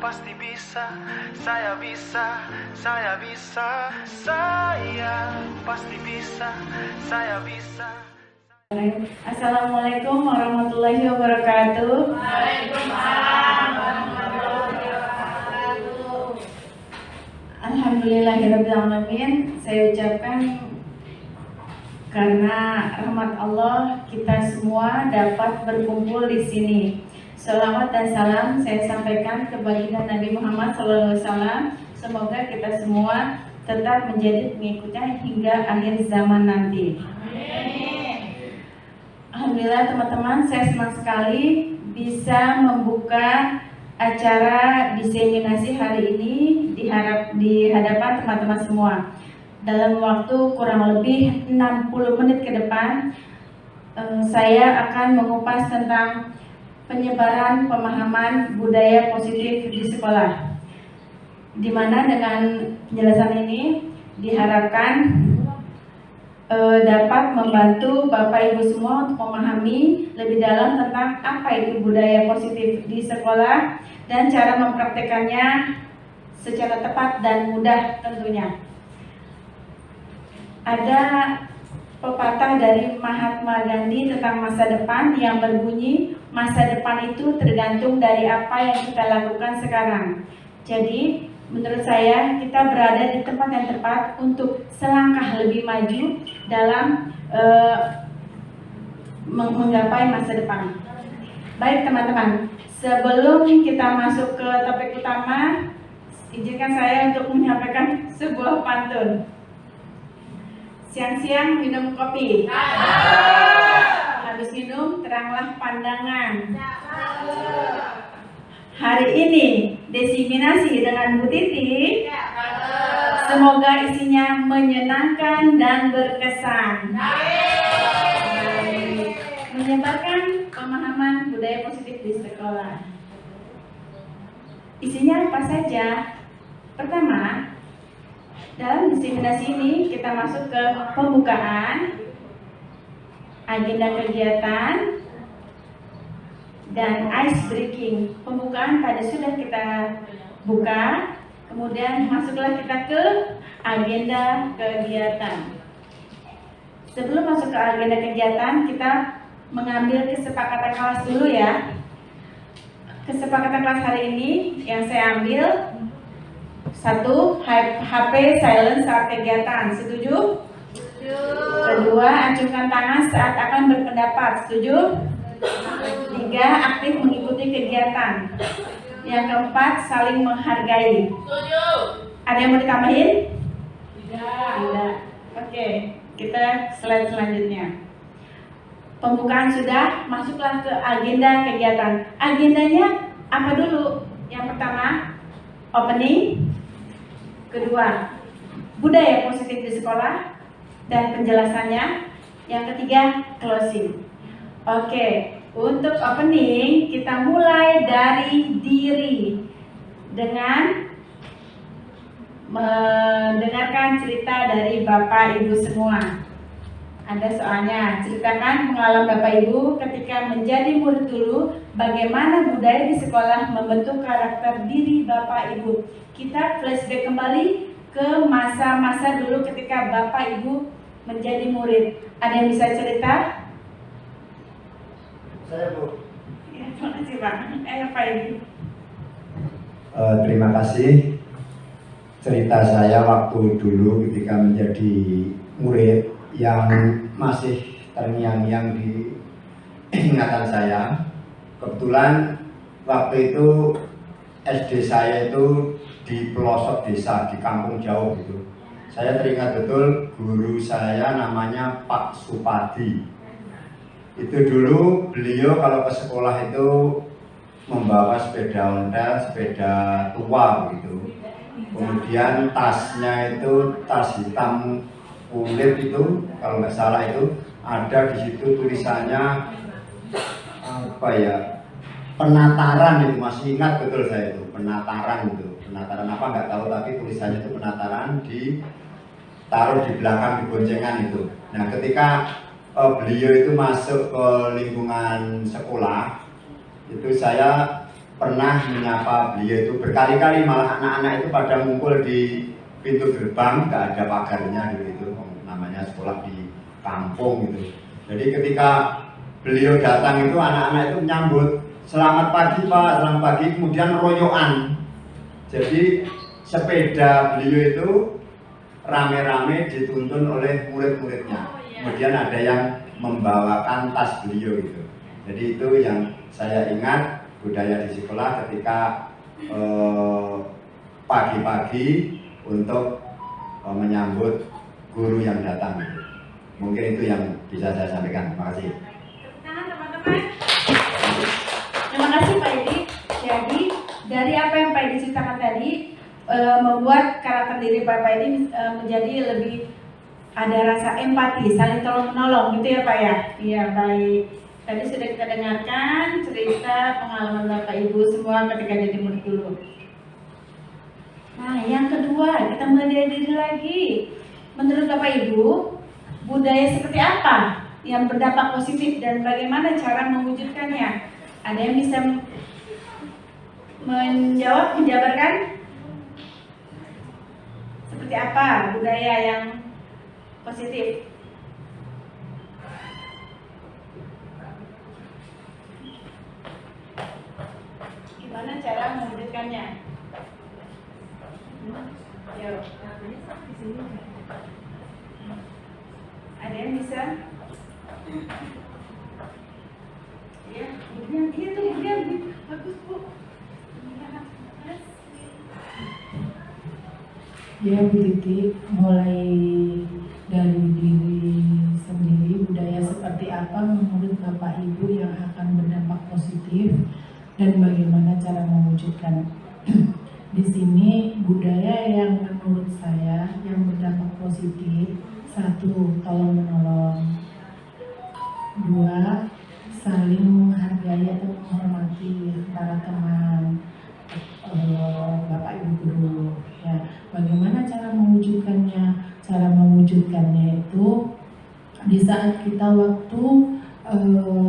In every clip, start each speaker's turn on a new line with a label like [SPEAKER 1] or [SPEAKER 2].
[SPEAKER 1] pasti bisa, saya bisa, saya bisa, saya pasti bisa, saya bisa.
[SPEAKER 2] Assalamualaikum warahmatullahi wabarakatuh.
[SPEAKER 3] Waalaikumsalam warahmatullahi wabarakatuh.
[SPEAKER 2] Alhamdulillahirrahmanirrahim. Saya ucapkan karena rahmat Allah kita semua dapat berkumpul di sini. Salawat dan salam saya sampaikan ke baginda Nabi Muhammad SAW. Semoga kita semua tetap menjadi pengikutnya hingga akhir zaman nanti. Alhamdulillah teman-teman, saya senang sekali bisa membuka acara diseminasi hari ini di hadapan teman-teman semua. Dalam waktu kurang lebih 60 menit ke depan, saya akan mengupas tentang penyebaran pemahaman budaya positif di sekolah. Di mana dengan penjelasan ini diharapkan dapat membantu Bapak Ibu semua untuk memahami lebih dalam tentang apa itu budaya positif di sekolah dan cara mempraktekannya secara tepat dan mudah tentunya. Ada pepatah dari Mahatma Gandhi tentang masa depan yang berbunyi, masa depan itu tergantung dari apa yang kita lakukan sekarang. Jadi menurut saya kita berada di tempat yang tepat untuk selangkah lebih maju dalam menggapai masa depan. Baik teman-teman, sebelum kita masuk ke topik utama, izinkan saya untuk menyampaikan sebuah pantun. Siang-siang minum kopi, habis minum teranglah pandangan. Hari ini diseminasi dengan Bu Titi, semoga isinya menyenangkan dan berkesan. Menyebarkan pemahaman budaya positif di sekolah. Isinya apa saja? Pertama, dalam diseminasi ini kita masuk ke pembukaan, agenda kegiatan, dan ice breaking. Pembukaan tadi sudah kita buka, kemudian masuklah kita ke agenda kegiatan. Sebelum masuk ke agenda kegiatan, kita mengambil kesepakatan kelas dulu ya. Kesepakatan kelas hari ini yang saya ambil, 1. HP silent saat kegiatan, setuju? Kedua, acungkan tangan saat akan berpendapat, setuju? 3. Aktif mengikuti kegiatan. Yang keempat, saling menghargai.
[SPEAKER 3] Setuju.
[SPEAKER 2] Ada yang mau ditambahin?
[SPEAKER 3] Tidak.
[SPEAKER 2] Oke, kita slide selanjutnya. Pembukaan sudah, masuklah ke agenda kegiatan. Agendanya apa dulu? Yang pertama, opening. Kedua, budaya positif di sekolah dan penjelasannya. Yang ketiga, closing. Oke, untuk opening kita mulai dari diri dengan mendengarkan cerita dari Bapak Ibu semua. Ada soalnya, ceritakan pengalaman Bapak Ibu ketika menjadi murid dulu, bagaimana budaya di sekolah membentuk karakter diri Bapak Ibu. Kita flashback kembali ke masa-masa dulu ketika Bapak Ibu menjadi murid. Ada yang bisa cerita?
[SPEAKER 4] Saya, Bu.
[SPEAKER 2] Ya, terima kasih Pak. Pak Ibu.
[SPEAKER 4] Terima kasih. Cerita saya waktu dulu ketika menjadi murid yang masih terngiang-ngiang di ingatan saya. Kebetulan waktu itu SD saya itu di pelosok desa, di kampung jauh gitu. Saya teringat betul guru saya namanya Pak Supadi. Itu dulu beliau kalau ke sekolah itu membawa sepeda ontel, sepeda tua gitu. Kemudian tasnya itu tas hitam kulit itu, kalau nggak salah itu ada di situ tulisannya apa ya, penataran. Itu masih ingat betul saya itu, penataran itu. Penataran apa nggak tahu, tapi tulisannya itu penataran, ditaruh di belakang di boncengan itu. Nah ketika beliau itu masuk ke lingkungan sekolah, itu saya pernah menyapa beliau itu berkali-kali, malah anak-anak itu pada ngumpul di pintu gerbang, nggak ada pagarnya dulu itu, namanya sekolah di kampung gitu. Jadi ketika beliau datang itu anak-anak itu menyambut, selamat pagi Pak, selamat pagi, kemudian royoan. Jadi sepeda beliau itu rame-rame dituntun oleh murid-muridnya. Kemudian ada yang membawakan tas beliau itu. Jadi itu yang saya ingat budaya di sekolah ketika pagi-pagi untuk menyambut guru yang datang. Mungkin itu yang bisa saya sampaikan. Terima kasih.
[SPEAKER 2] Tangan teman-teman. Terima kasih Pak Edi. Jadi dari apa yang Pak Edi ceritakan tadi membuat karakter diri Pak Edi menjadi lebih ada rasa empati, saling tolong menolong gitu ya Pak ya. Iya baik. Tadi sudah kita dengarkan cerita pengalaman Bapak Ibu semua ketika jadi murid dulu. Nah yang kedua kita mulai dari diri lagi. Menurut Bapak Ibu budaya seperti apa yang berdampak positif dan bagaimana cara mewujudkannya? Ada yang bisa menjawab, menjabarkan? Seperti apa budaya yang positif? Gimana cara mewujudkannya? Yuk. Ada yang bisa? Ya, begini tuh, begini. Bagus Bu.
[SPEAKER 3] Ya Bu Titi, mulai dari diri sendiri, budaya seperti apa menurut Bapak Ibu yang akan berdampak positif dan bagaimana cara mewujudkan. Di sini budaya yang menurut saya yang berdampak positif, 1. Tolong menolong, 2. Saling menghargai atau menghormati para teman, Bapak Ibu guru. Ya, bagaimana cara mewujudkannya? Cara mewujudkannya itu di saat kita waktu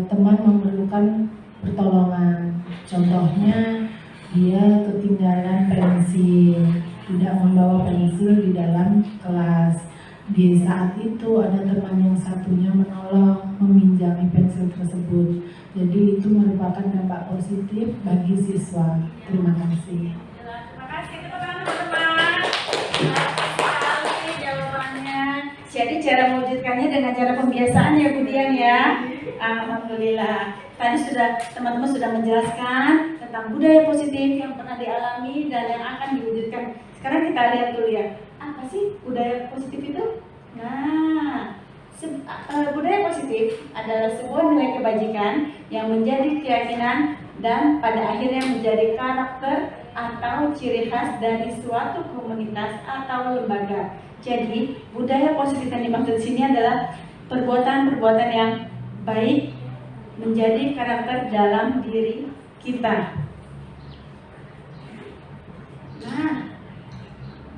[SPEAKER 3] teman memerlukan pertolongan. Contohnya dia ketinggalan pensil, tidak membawa pensil di dalam kelas. Di saat itu ada teman yang satunya menolong meminjami pensil tersebut. Jadi itu merupakan dampak positif bagi siswa. Terima kasih.
[SPEAKER 2] Terima kasih teman-teman. Sekali jawabannya. Jadi cara mewujudkannya dengan cara pembiasaan ya Bu Dian ya. Alhamdulillah. Tadi sudah teman-teman sudah menjelaskan tentang budaya positif yang pernah dialami dan yang akan diwujudkan. Sekarang kita lihat dulu ya. Apa sih budaya positif itu? Nah, budaya positif adalah sebuah nilai kebajikan yang menjadi keyakinan dan pada akhirnya menjadi karakter atau ciri khas dari suatu komunitas atau lembaga. Jadi, budaya positif yang dimaksud di sini adalah perbuatan-perbuatan yang baik menjadi karakter dalam diri kita. Nah,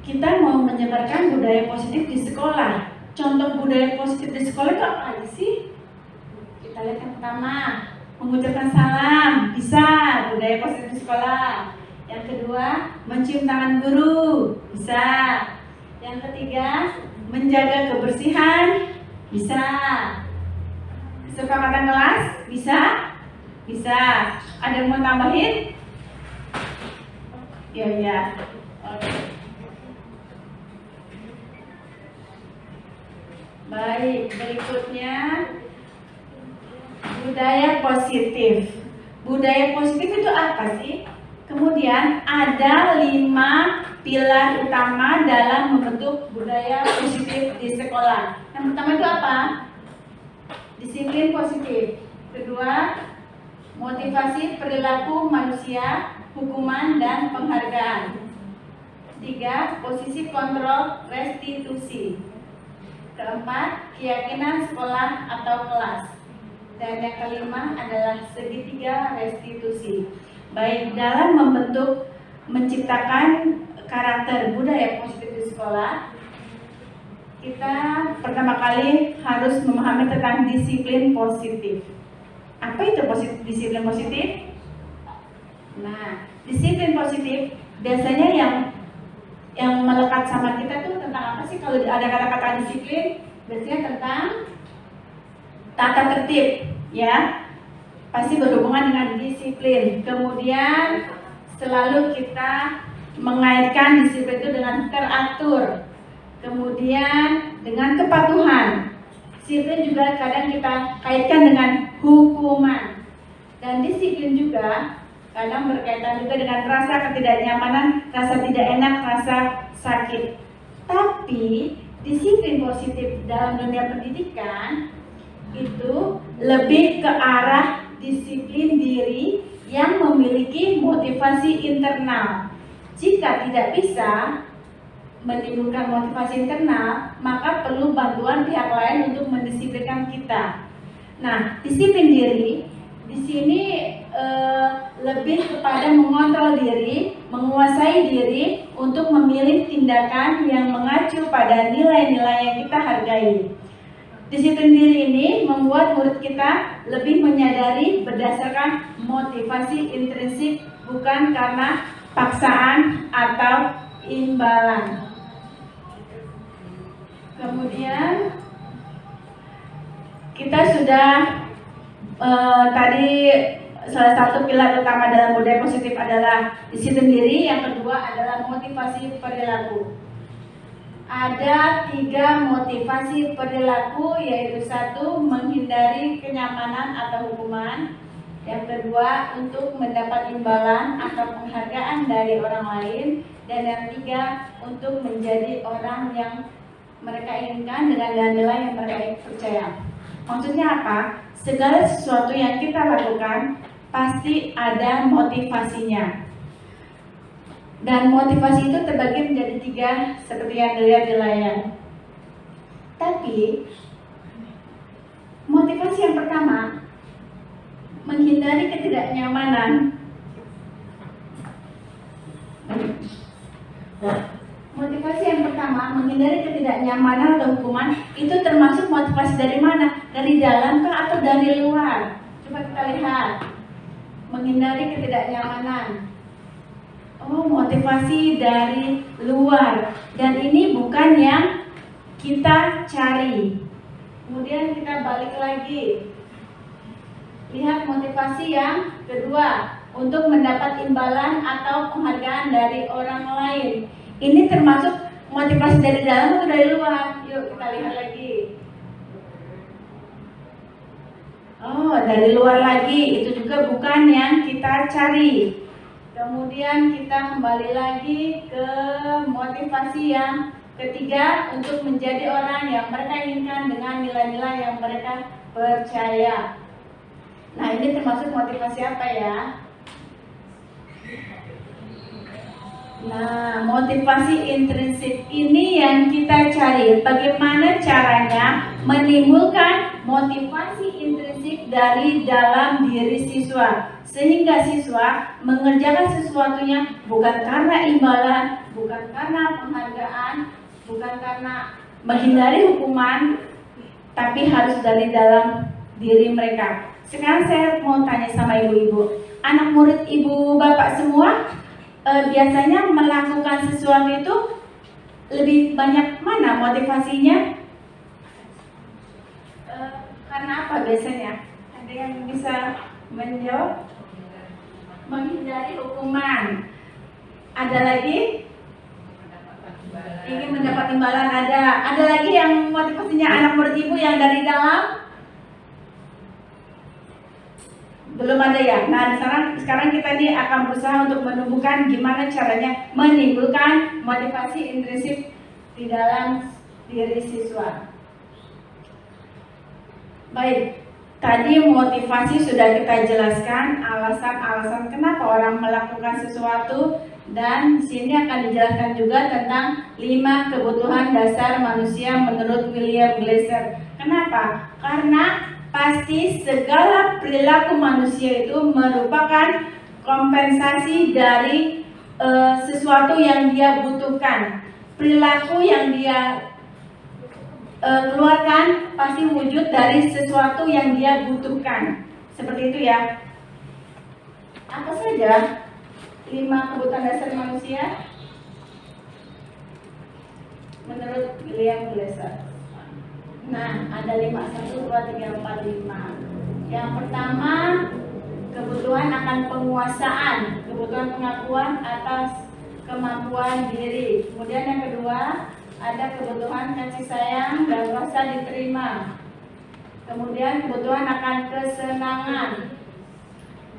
[SPEAKER 2] kita mau menyebarkan budaya positif di sekolah. Contoh budaya positif di sekolah itu apa aja sih? Kita lihat yang pertama, mengucapkan salam, bisa budaya positif di sekolah. Yang kedua, mencium tangan guru, bisa. Yang ketiga, menjaga kebersihan, bisa. Kesepakatan kelas, bisa? Bisa. Ada yang mau tambahin? Ya. Oke. Baik, berikutnya budaya positif. Budaya positif itu apa sih? Kemudian ada 5 pilar utama dalam membentuk budaya positif di sekolah. Yang pertama itu apa? Disiplin positif. Kedua, motivasi perilaku manusia, hukuman dan penghargaan. 3, posisi kontrol restitusi. Keempat, keyakinan sekolah atau kelas. Dan yang kelima adalah segitiga restitusi. Baik, dalam membentuk, menciptakan karakter budaya positif di sekolah, kita pertama kali harus memahami tentang disiplin positif. Apa itu disiplin positif? Nah, disiplin positif biasanya yang melekat sama kita tuh tentang apa sih? Kalau ada kata-kata disiplin, biasanya tentang tata tertib, ya. Pasti berhubungan dengan disiplin. Kemudian selalu kita mengaitkan disiplin itu dengan teratur. Kemudian dengan kepatuhan. Disiplin juga kadang kita kaitkan dengan hukuman. Dan disiplin juga kadang berkaitan juga dengan rasa ketidaknyamanan, rasa tidak enak, rasa sakit. Tapi disiplin positif dalam dunia pendidikan itu lebih ke arah disiplin diri yang memiliki motivasi internal. Jika tidak bisa menimbulkan motivasi internal, maka perlu bantuan pihak lain untuk mendisiplinkan kita. Nah, disiplin diri di sini lebih kepada mengontrol diri, menguasai diri untuk memilih tindakan yang mengacu pada nilai-nilai yang kita hargai. Disiplin diri ini membuat murid kita lebih menyadari berdasarkan motivasi intrinsik, bukan karena paksaan atau imbalan. Kemudian kita sudah tadi salah satu pilar utama dalam budaya positif adalah disiplin diri, yang kedua adalah motivasi perilaku. Ada 3 motivasi perilaku, yaitu 1, menghindari kenyamanan atau hukuman. Yang kedua, untuk mendapat imbalan atau penghargaan dari orang lain. Dan yang 3, untuk menjadi orang yang mereka inginkan dengan nilai yang mereka percaya. Maksudnya apa? Segala sesuatu yang kita lakukan pasti ada motivasinya. Dan motivasi itu terbagi menjadi 3 seperti yang dilihat di layar. Tapi motivasi yang pertama, menghindari ketidaknyamanan. Motivasi yang pertama, menghindari ketidaknyamanan atau hukuman, itu termasuk motivasi dari mana? Dari dalam kah atau dari luar? Coba kita lihat. Menghindari ketidaknyamanan. Oh, motivasi dari luar. Dan ini bukan yang kita cari. Kemudian kita balik lagi. Lihat motivasi yang kedua, untuk mendapat imbalan atau penghargaan dari orang lain. Ini termasuk motivasi dari dalam atau dari luar? Yuk kita lihat lagi. Oh, dari luar lagi. Itu juga bukan yang kita cari. Kemudian kita kembali lagi ke motivasi yang ketiga, untuk menjadi orang yang mereka inginkan dengan nilai-nilai yang mereka percaya. Nah, ini termasuk motivasi apa ya? Nah, motivasi intrinsik ini yang kita cari. Bagaimana caranya menimbulkan motivasi intrinsik dari dalam diri siswa, sehingga siswa mengerjakan sesuatunya bukan karena imbalan, bukan karena penghargaan, bukan karena menghindari hukuman, tapi harus dari dalam diri mereka. Sekarang saya mau tanya sama ibu-ibu, anak murid ibu bapak semua biasanya melakukan sesuatu itu lebih banyak mana motivasinya? Karena apa biasanya? Ada yang bisa menjawab? Menghindari hukuman. Ada lagi? Ingin mendapat imbalan. Ada lagi yang motivasinya anak murid ibu yang dari dalam? Belum ada ya. Nah, sekarang kita nih akan berusaha untuk menumbuhkan gimana caranya menimbulkan motivasi intrinsik di dalam diri siswa. Baik, tadi motivasi sudah kita jelaskan, alasan-alasan kenapa orang melakukan sesuatu, dan di sini akan dijelaskan juga tentang 5 kebutuhan dasar manusia menurut William Glasser. Kenapa? Karena pasti segala perilaku manusia itu merupakan kompensasi dari sesuatu yang dia butuhkan. Perilaku yang dia keluarkan pasti wujud dari sesuatu yang dia butuhkan. Seperti itu ya. Apa saja 5 kebutuhan dasar manusia menurut William Glasser. Nah, ada 5, 1, 2, 3, 4, 5. Yang pertama, kebutuhan akan penguasaan, kebutuhan pengakuan atas kemampuan diri. Kemudian yang kedua, ada kebutuhan kasih sayang dan rasa diterima. Kemudian kebutuhan akan kesenangan.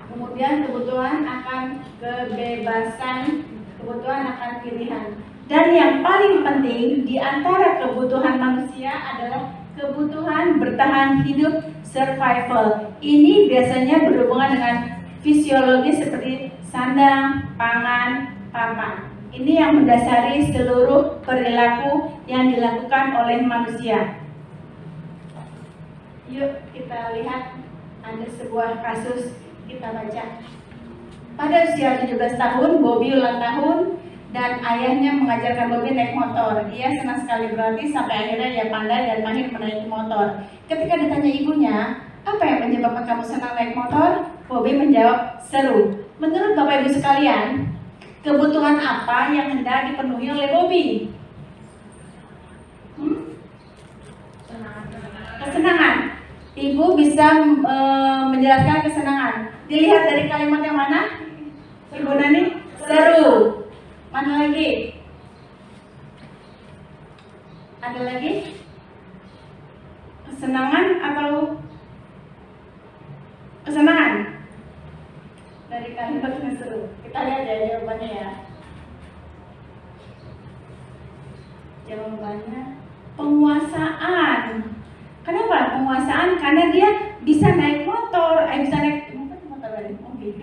[SPEAKER 2] Kemudian kebutuhan akan kebebasan, kebutuhan akan pilihan. Dan yang paling penting di antara kebutuhan manusia adalah kebutuhan bertahan hidup, survival. Ini biasanya berhubungan dengan fisiologi seperti sandang, pangan, papan. Ini yang mendasari seluruh perilaku yang dilakukan oleh manusia. Yuk kita lihat, ada sebuah kasus, kita baca. Pada usia 17 tahun, Bobby ulang tahun dan ayahnya mengajarkan Bobby naik motor. Ia senang sekali berarti sampai akhirnya dia pandai dan mahir menaiki motor. Ketika ditanya ibunya, apa yang menyebabkan kamu senang naik motor? Bobby menjawab, seru. Menurut Bapak Ibu sekalian, kebutuhan apa yang hendak dipenuhi oleh Bobby? Kesenangan. Ibu bisa menjelaskan kesenangan. Dilihat dari kalimat yang mana? Ibu Nani, seru. Mana lagi? Ada lagi? Kesenangan atau kesenangan? Dari kalimat yang seru. Kita lihat ya jawabannya ya. Jawabannya penguasaan. Kenapa penguasaan? Karena dia bisa naik motor, bisa naik motor tadi, mobil.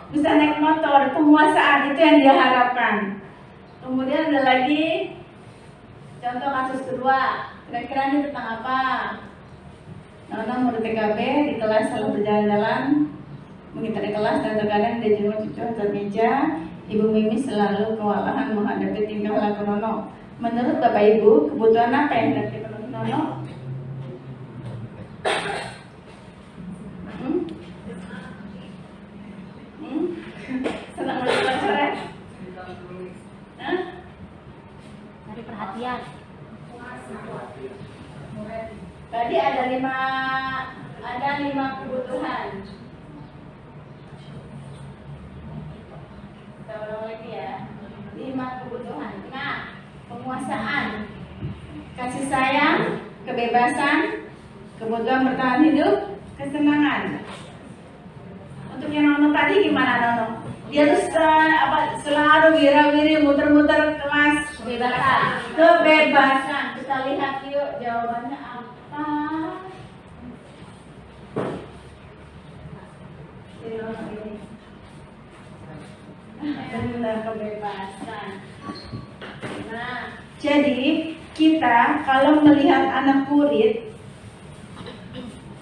[SPEAKER 2] Bisa naik motor, penguasaan itu yang dia harapkan. Kemudian ada lagi contoh kasus kedua, kira-kira ini tentang apa? Nono murid TKB di kelas selalu berjalan-jalan mengitari kelas dan terkadang dia jenguk cucu atas meja. Ibu Mimi selalu kewalahan menghadapi tingkah laku Nono. Menurut Bapak Ibu, kebutuhan apa yang hendak dipenuhi Nono? Senang melihat pacarnya?
[SPEAKER 5] Cari perhatian.
[SPEAKER 2] Tadi ada 5 kebutuhan. Kita ulang lagi ya. 5 kebutuhan. Nah, penguasaan, kasih sayang, kebebasan, kebutuhan bertahan hidup, kesenangan. Untuk yang Nono tadi gimana Nono? Dia tuh selalu wira-wiri muter-muter kelas. Kebebasan. Kita lihat yuk jawabannya apa. Benar, kebebasan. Nah, jadi kita kalau melihat anak murid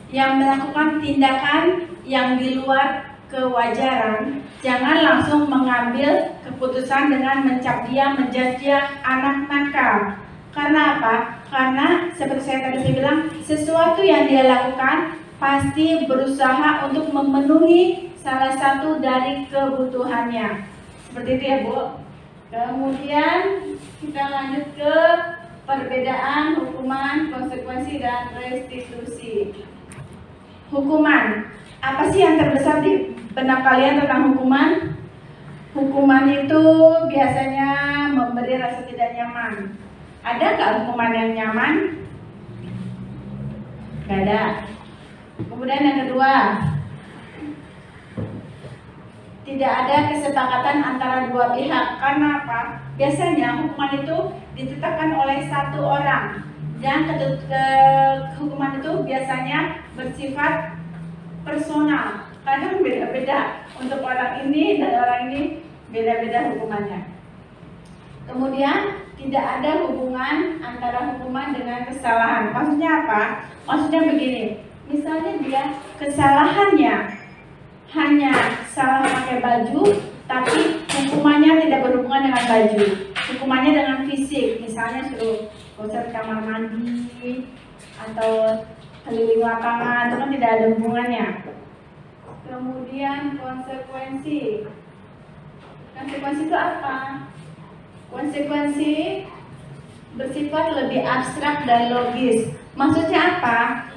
[SPEAKER 2] yang melakukan tindakan yang di luar kewajaran, jangan langsung mengambil keputusan dengan mencap dia, menjudge dia anak nakal. Karena apa? Karena seperti saya bilang, sesuatu yang dia lakukan pasti berusaha untuk memenuhi salah satu dari kebutuhannya. Seperti itu ya Bu. Kemudian kita lanjut ke perbedaan hukuman, konsekuensi, dan restitusi. Hukuman. Apa sih yang terbesar di benak kalian tentang hukuman? Hukuman itu biasanya memberi rasa tidak nyaman. Ada nggak hukuman yang nyaman? Nggak ada. Kemudian yang kedua, tidak ada kesepakatan antara dua pihak. Karena apa? Biasanya hukuman itu ditetapkan oleh satu orang. Dan hukuman itu biasanya bersifat personal. Kadang beda-beda. Untuk orang ini dan orang ini beda-beda hukumannya. Kemudian tidak ada hubungan antara hukuman dengan kesalahan. Maksudnya apa? Maksudnya begini. Misalnya dia kesalahannya hanya salah pakai baju, tapi hukumannya tidak berhubungan dengan baju. Hukumannya dengan fisik. Misalnya suruh gosok kamar mandi atau keliling lapangan, itu kan tidak ada hubungannya. Kemudian konsekuensi. Konsekuensi itu apa? Konsekuensi bersifat lebih abstrak dan logis. Maksudnya apa?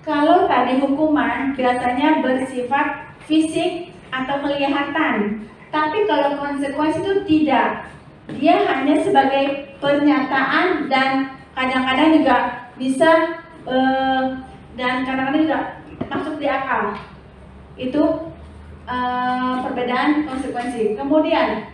[SPEAKER 2] Kalau tadi hukuman biasanya bersifat fisik atau kelihatan, tapi kalau konsekuensi itu tidak. Dia hanya sebagai pernyataan dan kadang-kadang juga bisa dan kadang-kadang juga masuk di akal. Itu perbedaan konsekuensi. Kemudian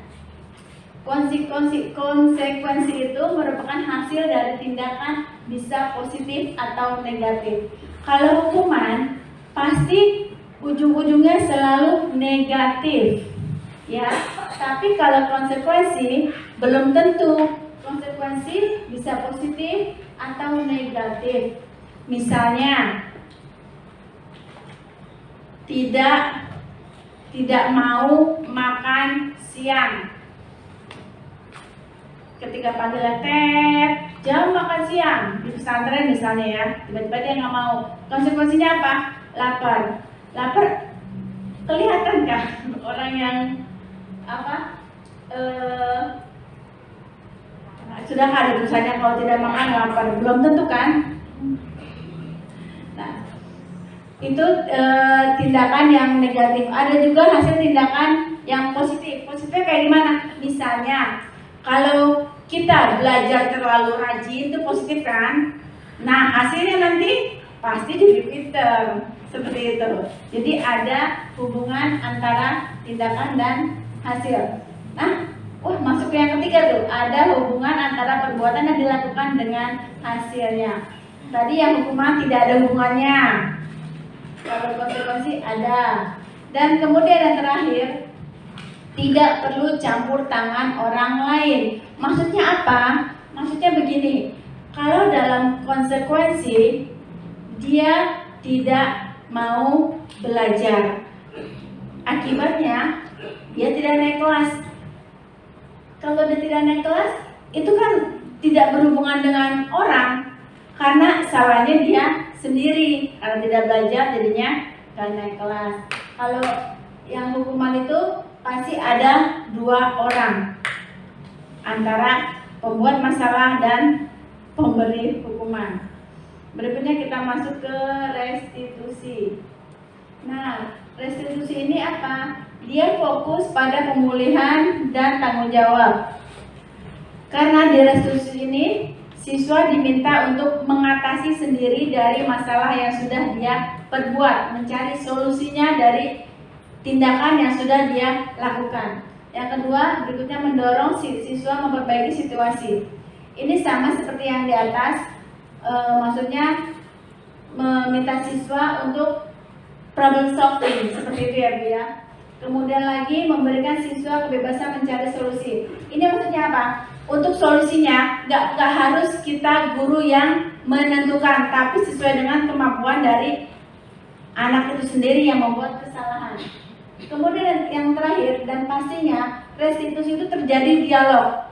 [SPEAKER 2] konsekuensi itu merupakan hasil dari tindakan bisa positif atau negatif. Kalau hukuman pasti ujung-ujungnya selalu negatif, ya. Tapi kalau konsekuensi belum tentu. Konsekuensi bisa positif atau negatif. Misalnya tidak mau makan siang. Ketika panggil tet, jam makan siang di pesantren misalnya ya, tiba-tiba dia nggak mau. Konsekuensinya apa? Lapar. Kelihatan kan orang yang sudah ada tulisannya kalau tidak makan lapar, belum tentu kan? Nah, itu tindakan yang negatif. Ada juga hasil tindakan yang positif. Positifnya kayak gimana? Misalnya kalau kita belajar terlalu rajin itu positif kan? Nah, hasilnya nanti pasti jadi pinter. Seperti itu. Jadi ada hubungan antara tindakan dan hasil. Nah, masuk ke yang ketiga tuh. Ada hubungan antara perbuatan yang dilakukan dengan hasilnya. Tadi yang hukuman tidak ada hubungannya. Kalau konsekuensi ada. Dan kemudian yang terakhir, tidak perlu campur tangan orang lain. Maksudnya apa? Maksudnya begini, kalau dalam konsekuensi dia tidak mau belajar, akibatnya dia tidak naik kelas. Kalau dia tidak naik kelas, itu kan tidak berhubungan dengan orang, karena salahnya dia sendiri. Karena tidak belajar jadinya gak naik kelas. Kalau yang hukuman itu pasti ada dua orang, antara pembuat masalah dan pemberi hukuman. Berikutnya kita masuk ke restitusi. Nah, restitusi ini apa? Dia fokus pada pemulihan dan tanggung jawab. Karena di restitusi ini siswa diminta untuk mengatasi sendiri dari masalah yang sudah dia perbuat, mencari solusinya dari tindakan yang sudah dia lakukan. Yang kedua, berikutnya mendorong siswa memperbaiki situasi. Ini sama seperti yang di atas, maksudnya meminta siswa untuk problem solving, seperti itu ya Bu ya. Kemudian lagi memberikan siswa kebebasan mencari solusi. Ini maksudnya apa? Untuk solusinya nggak harus kita guru yang menentukan, tapi sesuai dengan kemampuan dari anak itu sendiri yang membuat kesalahan. Kemudian yang terakhir dan pastinya restitusi itu terjadi dialog.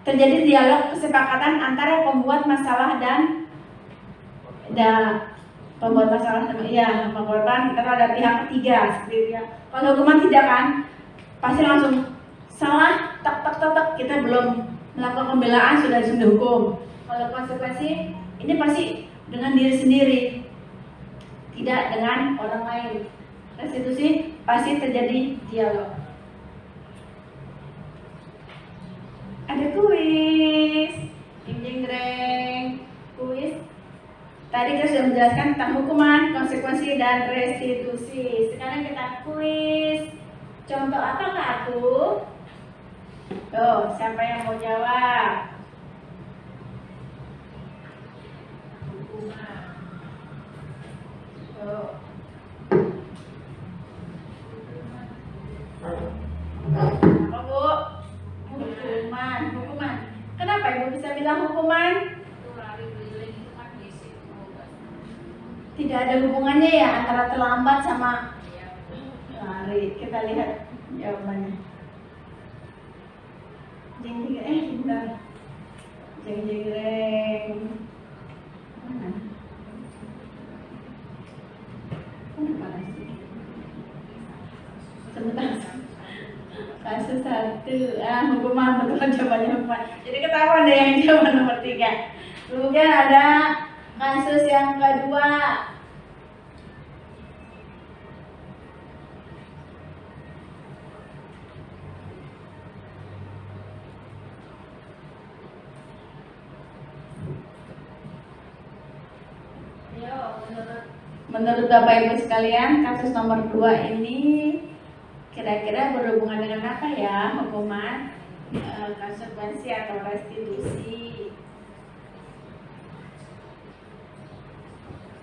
[SPEAKER 2] Terjadi dialog kesepakatan antara pembuat masalah dan pembuat masalah sama korban. Kita ada pihak ketiga seperti itu ya. Kalau hukuman tidak kan, pasti langsung salah, tak kita belum melakukan pembelaan sudah dihukum. Kalau konsekuensi ini pasti dengan diri sendiri, tidak dengan orang lain. Restitusi pasti terjadi dialog. Ada kuis, jeng-jeng, kuis. Tadi kita sudah menjelaskan tentang hukuman, konsekuensi, dan restitusi. Sekarang kita kuis. Contoh apakah aku? Tuh, siapa yang mau jawab? Hukuman. Tuh. Apa Bu? Hukuman. Kenapa Ibu bisa bilang hukuman? Tidak ada hubungannya ya antara terlambat sama lari. Kita lihat jawabannya. Bentar. Jeng-jeng. Mana? Sebentar. Kasus 1, hukuman, betul jawabannya hukuman. Jadi ketahuan deh yang jawaban nomor 3. Kemudian ada kasus yang kedua. Menurut Bapak Ibu sekalian, kasus nomor 2 ini kira-kira berhubungan dengan apa ya? Hukuman, konsekuensi atau restitusi.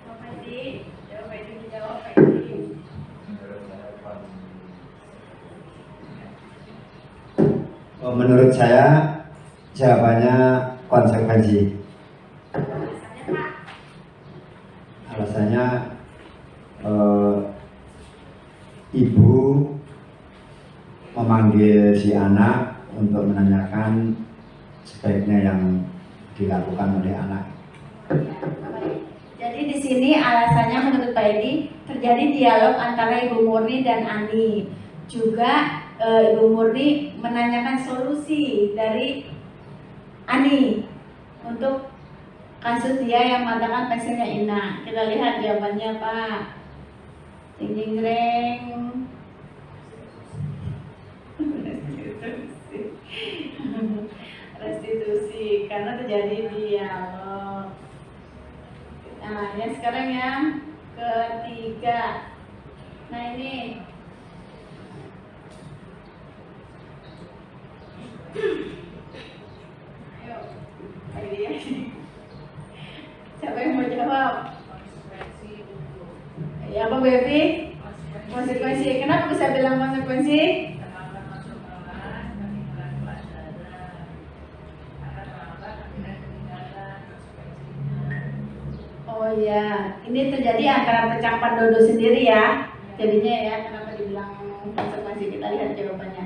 [SPEAKER 2] Pak Edi, jawab Edi, dijawab Pak Edi.
[SPEAKER 4] Menurut saya jawabannya konsekuensi. Alasannya ibu memanggil si anak untuk menanyakan sebaiknya yang dilakukan oleh anak.
[SPEAKER 2] Jadi di sini alasannya menurut Pak Edi terjadi dialog antara Ibu Murni dan Ani. Juga Ibu Murni menanyakan solusi dari Ani untuk kasus dia yang mengatakan pasiennya Ina. Kita lihat jawabannya Pak. Jeng jeng jreng. Restitusi karena terjadi dialog. Nah, yang sekarang yang ketiga. Nah ini ayo, ya. Siapa yang mau jawab? Ya apa Bu Evi? Konsekuensi. Kenapa bisa bilang konsekuensi? Oh ya, ini terjadi antara percakapan Dodo sendiri ya. Jadinya ya, kenapa dibilang konsekuensi? Kita lihat jawabannya.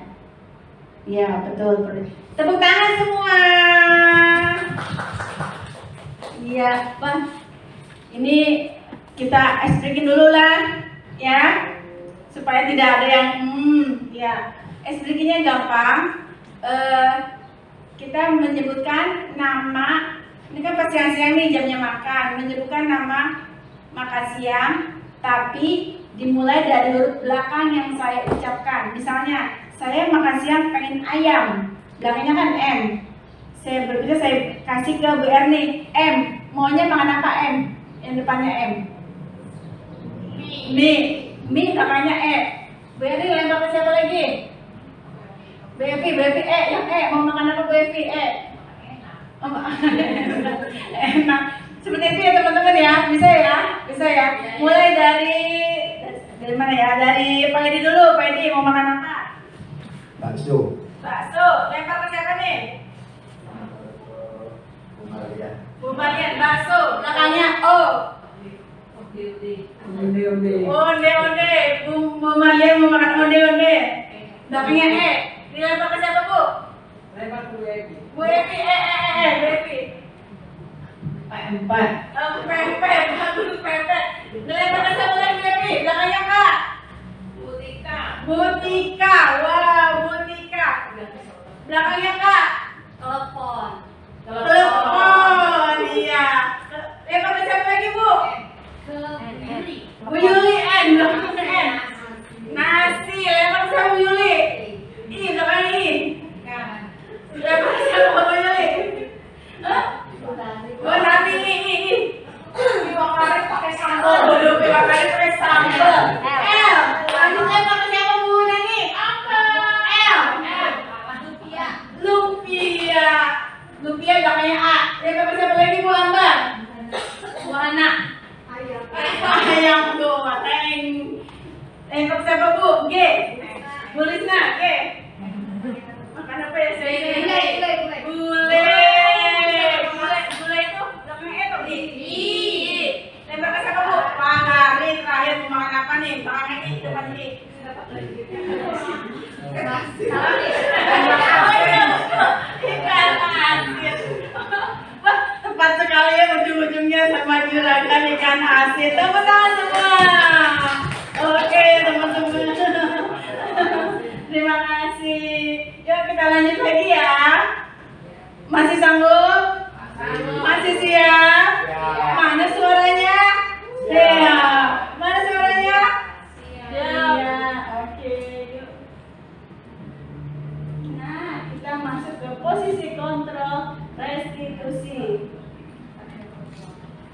[SPEAKER 2] Iya betul. Tepuk tangan semua. Iya, Pak. Ini kita explikin dulu lah, ya, supaya tidak ada yang ya. Explikinnya gampang. Kita menyebutkan nama. Ini kan pas siang-siang nih jamnya makan. Menyebutkan nama makan siang, tapi dimulai dari huruf belakang yang saya ucapkan. Misalnya, saya makan siang pengen ayam. Belakangnya kan M. Saya berpikir saya kasih ke Bu Erni, M. Maunya makan apa M? Yang depannya M. Mi belakangnya E. Bu Erni lempar ke siapa lagi? Bu Evi, yang E. Mau makan apa Bu Evi? E. Enak. Seperti itu ya teman-teman ya. Bisa ya. Mulai dari mana ya? Dari Pak Edi dulu. Pak Edi mau makan apa?
[SPEAKER 4] Bakso.
[SPEAKER 2] Lempar ke siapa nih? Bu Marian, bakso. Belakangnya O. Onde. Bu Marian mau makan onde. Belakangnya E. Dilempar ke siapa Bu?
[SPEAKER 3] Lempar ke Bu Evi.
[SPEAKER 2] Bu Evi, Bu Evi.
[SPEAKER 3] P4.
[SPEAKER 2] Pempek. Dilempar ke siapa lagi Bu Evi? Belakangnya Kak. Butika. Wah, Butika. Belakangnya Kak.
[SPEAKER 5] Telepon.
[SPEAKER 2] Telepon. Iya. Lempar ke siapa lagi Bu?
[SPEAKER 5] Ke Yuli.
[SPEAKER 2] Bu Yuli N. Nasi. Lempar ke siapa Bu Yuli? Ini belakang ini. Lempar ke siapa Bu Yuli? Oh nanti ini. Diwakari pakai sambal. Diwakari pakai sambal. L. Lanjut lempar ke siapa Bu Nani? Apa? L. Lupia belakangnya A. Lempar ke siapa lagi Bu Ambar? Bu Ana. Ayam goreng. Lempar ke siapa Bu? G. Bu Lisna. G. Makan apa ya? Gulai itu belakangnya E atau I? Lempar ke siapa Bu? Pangari. Terakhir mau makan apa nih? Tangannya I, depan I. Ikan asin. Wah, tepat sekali ya ujung-ujungnya sama juragan ikan asin. Tepuk tangan semua. Oke teman-teman. Terima kasih. Yuk kita lanjut lagi ya. Masih sanggup? Masih siap? Mana suaranya? Siap. Mana suaranya? Siap. Oke, yuk. Nah, kita masuk ke posisi kontrol restitusi.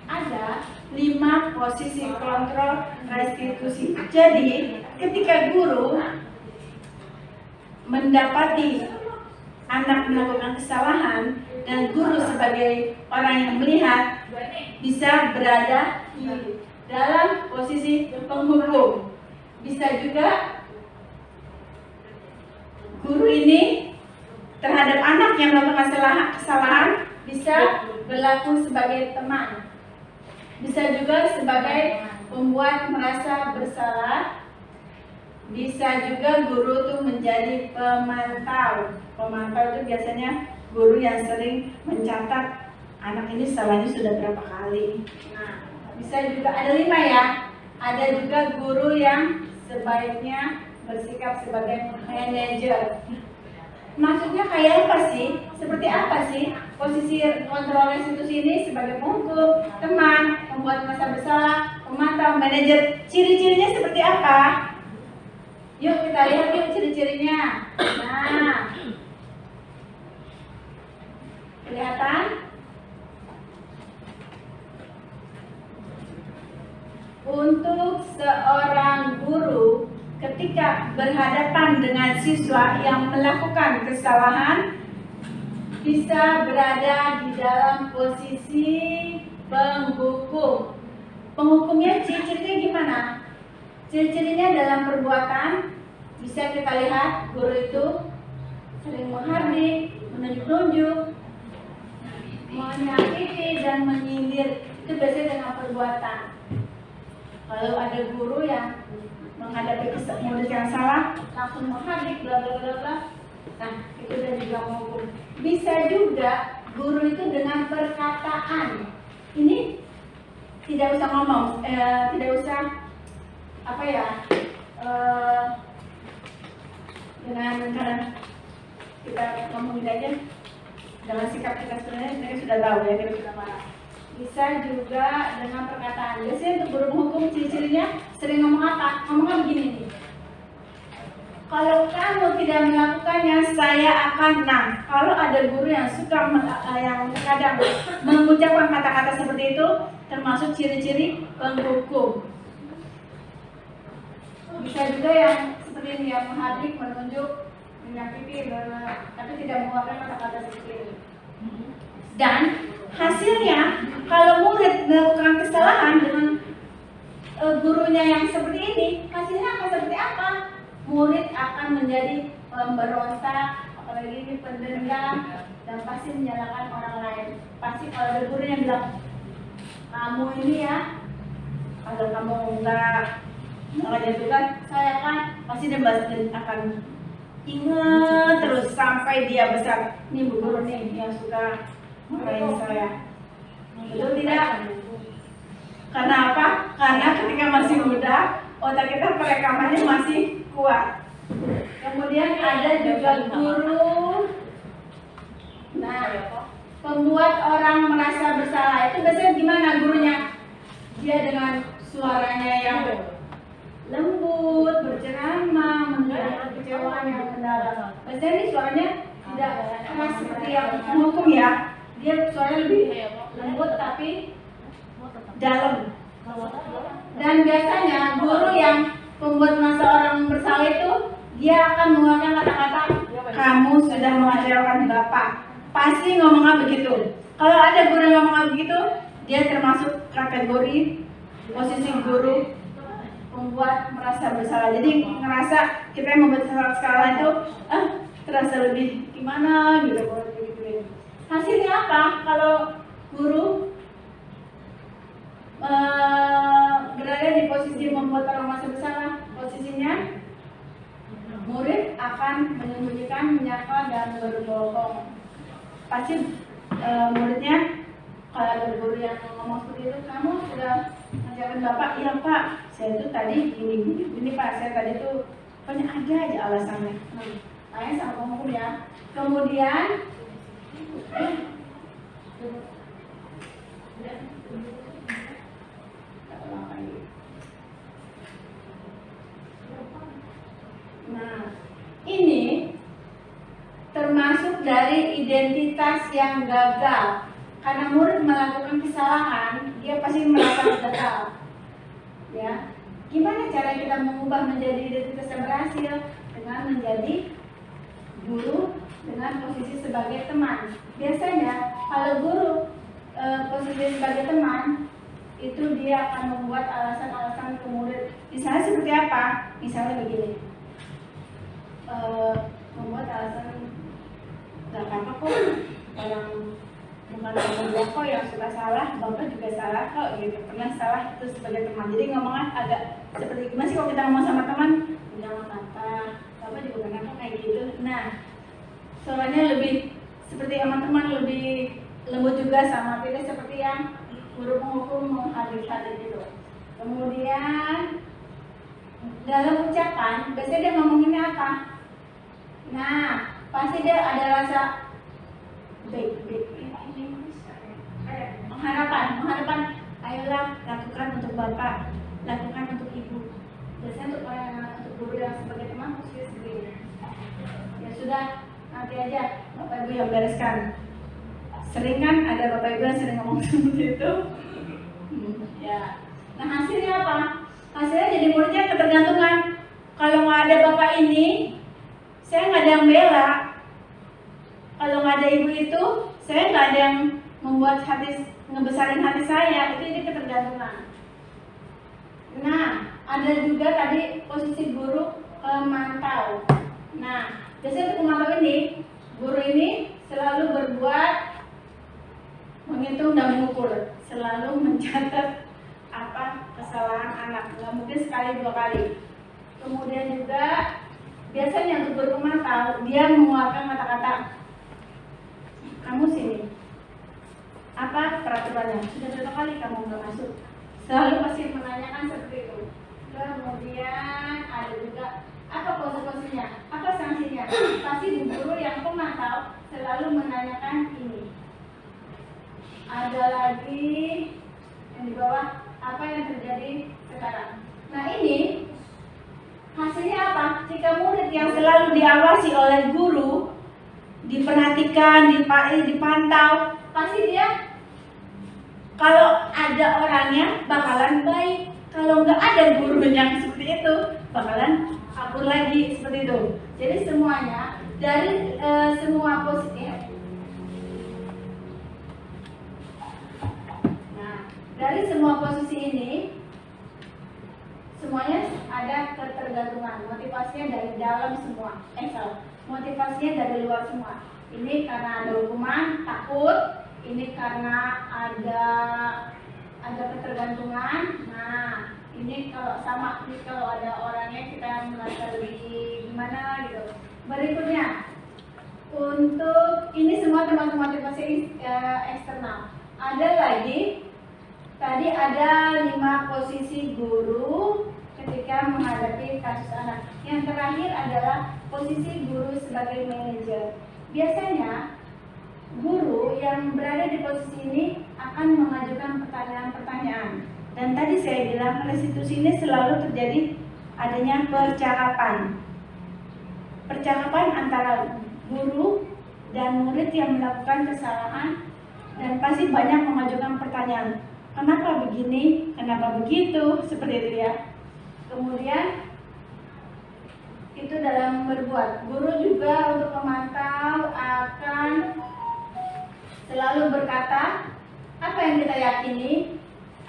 [SPEAKER 2] Ada 5 posisi kontrol restitusi. Jadi, ketika guru mendapati anak melakukan kesalahan dan guru sebagai orang yang melihat bisa berada di dalam posisi penghukum. Bisa juga guru ini terhadap anak yang melakukan kesalahan bisa berlaku sebagai teman. Bisa juga sebagai pembuat merasa bersalah. Bisa juga guru tuh menjadi pemantau. Pemantau itu biasanya guru yang sering mencatat anak ini salahnya sudah berapa kali. Nah, bisa juga ada 5 ya. Ada juga guru yang sebaiknya bersikap sebagai manajer. Maksudnya kayak apa sih? Seperti apa sih posisi kontrol restitusi ini? Sebagai penghukum, teman, pembuat merasa bersalah, pemantau, manajer. Ciri-cirinya seperti apa? Yuk kita lihat yuk ciri-cirinya. Nah, kelihatan? Untuk seorang guru ketika berhadapan dengan siswa yang melakukan kesalahan bisa berada di dalam posisi penghukum. Penghukumnya ciri-cirinya gimana? Ciri-cirinya dalam perbuatan bisa kita lihat guru itu sering menghardik, menunjuk-nunjuk, menyakiti dan menyindir. Itu biasanya dengan perbuatan. Kalau ada guru yang menghadapi murid yang salah langsung menghardik bla bla bla bla, nah itu udah dibilang hukum. Bisa juga guru itu dengan perkataan. Ini tidak usah ngomong, tidak usah apa ya, dengan cara kita ngomongin aja dengan sikap kita sebenarnya sudah tahu ya kita marah. Bisa juga dengan perkataan. Biasanya untuk guru menghukum ciri-cirinya sering ngomong apa? Ngomongnya begini nih. Kalau kamu tidak melakukannya, saya akan Kalau ada guru yang suka yang kadang mengucapkan kata-kata seperti itu, termasuk ciri-ciri penghukum. Bisa juga yang seperti ini, yang menghardik, menunjuk, menyakiti, tapi tidak mengeluarkan kata-kata seperti ini. Dan hasilnya, kalau murid melakukan kesalahan dengan gurunya yang seperti ini, hasilnya akan seperti apa? Murid akan menjadi pemberontak, apalagi ini pendendam, dan pasti menyalahkan orang lain. Pasti kalau ada guru yang bilang, kamu ini ya, kalau kamu nggak ngajar tugas, saya kan pasti dia akan ingat terus sampai dia besar. Ini bu guru nih yang suka marahin saya. Betul tidak? Karena apa? Karena ketika masih muda, otak kita perekamannya masih kuat. Kemudian ada juga guru, pembuat orang merasa bersalah. Itu biasanya gimana gurunya? Dia dengan suaranya yang lembut, berceramah, menunjukkan kekecewaan yang mendalam. Biasanya ini suaranya tidak keras seperti yang menghukum ya. Dia suaranya lebih lembut tapi dalam. Dan biasanya guru yang membuat merasa orang bersalah itu dia akan mengeluarkan kata-kata, kamu sudah mengecewakan bapak. Pasti ngomongnya begitu. Kalau ada guru yang ngomongnya begitu, dia termasuk kategori posisi guru membuat merasa bersalah. Jadi ngerasa kita yang membuat kesalahan itu terasa lebih gimana gitu. Hasilnya apa? Kalau guru berada di posisi membuat orang merasa bersalah, posisinya murid akan menyembunyikan, menyangkal, dan berbohong. Pasti muridnya kalau ada guru yang ngomong seperti itu, kamu sudah ngajarin bapak, iya pak, saya itu tadi gini pak, saya tadi tuh Pokoknya ada aja alasannya. Tanya sama penghukum ya. Kemudian nah, ini termasuk dari identitas yang gagal. Karena murid melakukan kesalahan, dia pasti merasa gagal. Ya, gimana cara kita mengubah menjadi identitas yang berhasil? Dengan menjadi guru dengan posisi sebagai teman. Biasanya kalau guru posisi sebagai teman, itu dia akan membuat alasan-alasan ke murid. Misalnya seperti apa? Misalnya begini, membuat alasan gak apa-apa kok, orang bukan orang kok yang suka salah, bapak juga salah kok gitu, pernah salah itu sebagai teman. Jadi ngomongnya agak seperti gimana sih kalau kita ngomong sama teman, jangan kata bapak juga pernah kok kayak gitu. Nah, suaranya lebih seperti teman-teman, lebih lembut juga, sama tidak seperti yang guru penghukum menghadir-hadir gitu. Kemudian dalam ucapan biasanya dia ngomonginnya apa? Nah, pasti dia ada rasa mengharapan, ayolah lakukan untuk bapak, lakukan untuk ibu. Biasanya untuk guru yang sebagai teman posisi seperti ya sudah, nanti aja bapak ibu yang bereskan. Sering kan ada bapak ibu yang sering ngomong seperti itu. Ya, nah hasilnya apa? Hasilnya jadi muridnya ketergantungan. Kalau nggak ada bapak ini, saya nggak ada yang bela. Kalau nggak ada ibu itu, saya nggak ada yang membuat hati, ngebesarin hati saya. Itu jadi ketergantungan. Nah, ada juga tadi posisi guru pemantau. Nah, biasanya untuk pemantau ini, guru ini selalu berbuat menghitung dan mengukur, selalu mencatat apa kesalahan anak. Nggak mungkin sekali dua kali. Kemudian juga biasanya untuk guru pemantau, dia mengeluarkan kata-kata, kamu sini, apa peraturannya? Sudah berapa kali kamu nggak masuk? Selalu pasti menanyakan seperti itu. Kemudian ada juga apa konsekuensinya, apa sanksinya? Pasti guru yang pemantau selalu menanyakan ini. Ada lagi yang di bawah, apa yang terjadi sekarang? Nah ini hasilnya apa? Jika murid yang selalu diawasi oleh guru, diperhatikan, dipantau, pasti dia kalau ada orangnya bakalan baik. Kalau nggak ada guru yang seperti itu, bakalan akur lagi seperti itu. Jadi semuanya dari semua posisi. Nah, dari semua posisi ini, semuanya ada ketergantungan. Motivasinya dari dalam semua. Motivasinya dari luar semua. Ini karena ada hukuman, takut. Ini karena ada ketergantungan. Nah, ini kalau sama, ini kalau ada orangnya kita merasa lebih gimana gitu. Berikutnya, untuk ini semua termasuk motivasi eksternal. Ada lagi, tadi ada 5 posisi guru ketika menghadapi kasus anak. Yang terakhir adalah posisi guru sebagai manajer. Biasanya guru yang berada di posisi ini akan mengajukan pertanyaan-pertanyaan. Dan tadi saya bilang restitusi ini selalu terjadi adanya percakapan. Percakapan antara guru dan murid yang melakukan kesalahan, dan pasti banyak mengajukan pertanyaan. Kenapa begini? Kenapa begitu? Seperti itu ya. Kemudian itu dalam berbuat. Guru juga untuk memantau akan selalu berkata, apa yang kita yakini?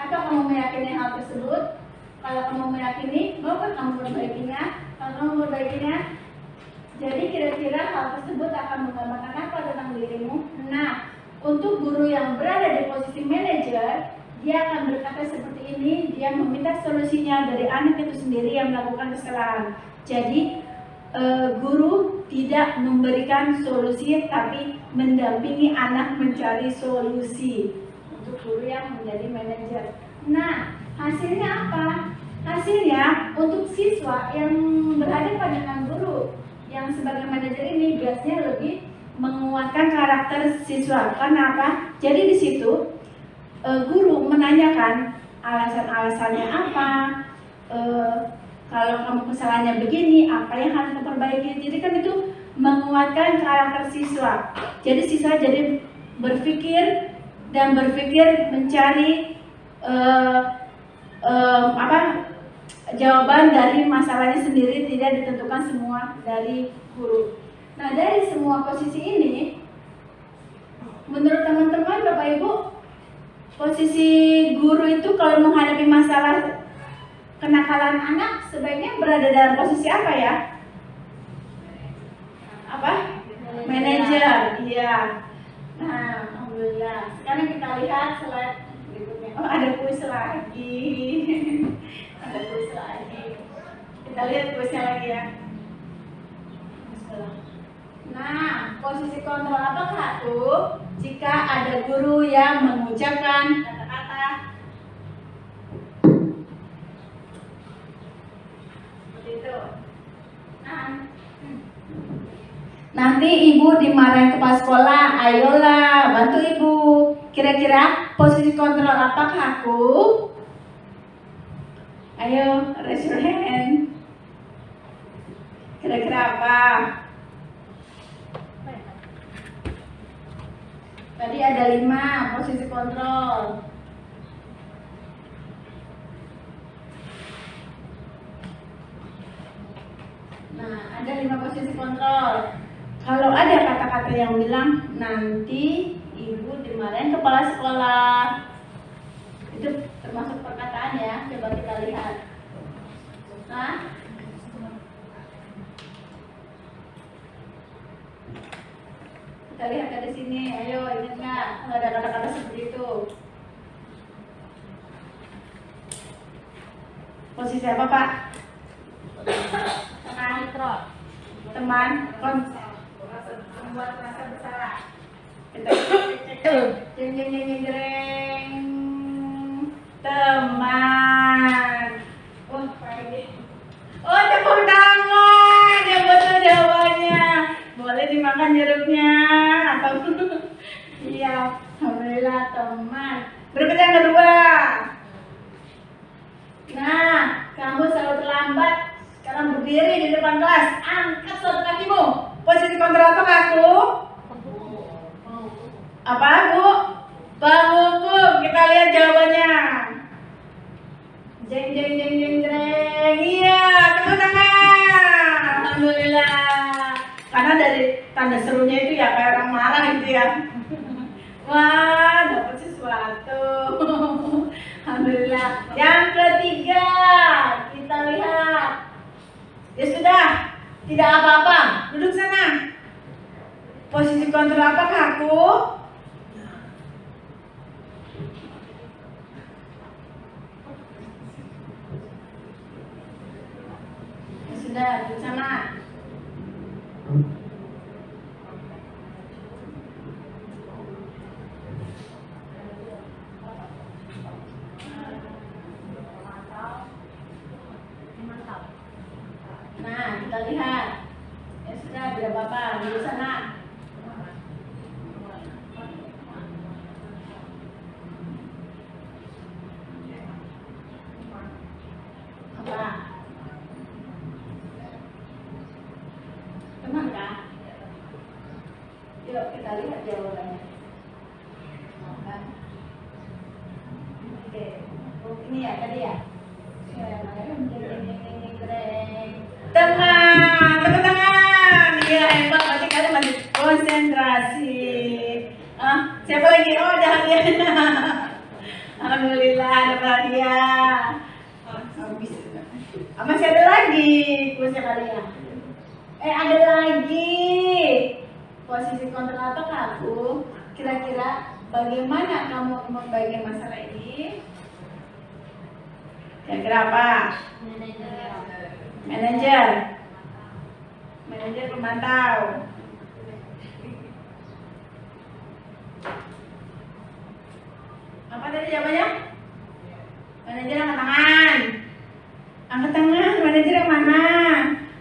[SPEAKER 2] Apa kamu meyakini hal tersebut? Kalau kamu meyakini, maukah kamu perbaikinya? Kalau kamu perbaikinya, jadi kira-kira hal tersebut akan menggambarkan apa tentang dirimu? Nah, untuk guru yang berada di posisi manajer, dia akan berkata seperti ini, dia meminta solusinya dari anak itu sendiri yang melakukan kesalahan. Jadi guru tidak memberikan solusi, tapi mendampingi anak mencari solusi untuk guru yang menjadi manajer. Nah, hasilnya apa? Hasilnya untuk siswa yang berhadapan dengan guru yang sebagai manajer ini biasanya lebih menguatkan karakter siswa. Karena apa? Jadi di situ guru menanyakan alasan-alasannya apa, kalau kamu kesalahannya begini, apa yang harus diperbaiki. Jadi kan itu menguatkan karakter siswa. Jadi siswa jadi berpikir mencari jawaban dari masalahnya sendiri, tidak ditentukan semua dari guru. Nah, dari semua posisi ini, menurut teman-teman Bapak Ibu, posisi guru itu kalau menghadapi masalah kenakalan anak sebaiknya berada dalam posisi apa ya? Apa? Manajer, iya. Nah, alhamdulillah. Sekarang kita lihat slide berikutnya. Oh, ada kuis lagi. Ada kuis lagi. Kita lihat kuisnya lagi ya. Nah, posisi kontrol apakah tuh? Jika ada guru yang mengucapkan kata-kata seperti itu. Nanti ibu dimarahin kepala sekolah, ayolah bantu ibu. Kira-kira posisi kontrol apakah aku? Ayo, raise your hand. Kira-kira apa? Tadi ada 5 posisi kontrol. Nah, ada 5 posisi kontrol. Kalau ada kata-kata yang bilang nanti ibu dimarahin kepala sekolah, itu termasuk perkataan ya. Coba kita lihat. Nah, kita lihat dari sini. Ayo, ingat nggak? Kalau ada kata-kata seperti itu. Posisi apa, Pak? Teman, membuat rasa bersalah. Kita cek, jeng. Teman. Oh, tepuk tangan. Yang betul jawabannya. Boleh dimakan jeruknya atau iya, alhamdulillah teman. Berikut yang kedua. Nah, kamu selalu terlambat. Sekarang berdiri di depan kelas, angkat satu kakimu. Posisi kontrol apa aku? Apa Bu? Penghukum. Kita lihat jawabannya. Jeng. Iya, tepuk tangan. Alhamdulillah. Karena dari tanda serunya itu ya kayak orang marah gitu ya. Wah, dapat sesuatu. Alhamdulillah. Yang ketiga, kita lihat. Ya sudah, tidak apa-apa. Duduk sana. Posisi kontrol apakah aku? Ya sudah, duduk sana. Nah, kita lihat. Ya sudah, tidak apa-apa. Duduk sana. Apa? Teman kah? Yuk kita lihat jawabannya. Kan? Oke. Oh, ini ya tadi ya. Teman, tepuk tangan. Iya, hebat. Berarti kalian masih konsentrasi. Siapa lagi? Oh, ada hadiahnya. Alhamdulillah ada hadiah. Habis. Masih ada lagi kuisnya kalian. Ada lagi. Posisi kontrol apakah aku? Kira-kira bagaimana kamu membagikan masalah ini? Kira-kira apa? Manajer pemantau. Apa tadi jawabannya? Manajer angkat tangan. Angkat tangan, manajer yang mana?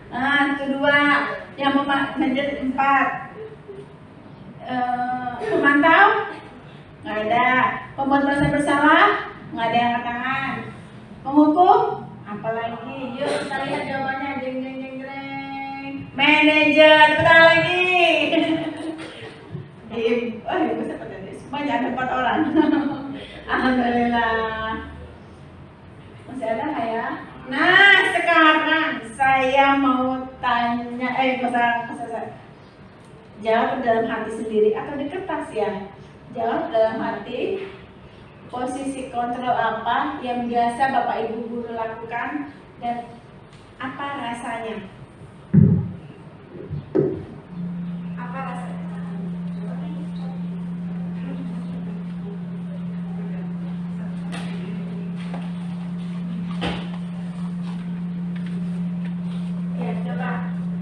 [SPEAKER 2] Nah, itu 2. Yang manajer 4. Pemantau? Nggak ada. Pembuat merasa bersalah? Nggak ada yang angkat tangan. Penghukum? Apalagi? Yuk kita lihat jawabannya. Jeng jeng jeng jeng. Manajer, betul lagi. Ibu siapa tadi? Semuanya ada 4 orang. Alhamdulillah. Masih ada nggak ya? Nah, sekarang saya mau tanya, jawab dalam hati sendiri atau di kertas ya. Jawab dalam hati. Posisi kontrol apa yang biasa Bapak Ibu guru lakukan dan apa rasanya? Apa rasanya? Ya, coba.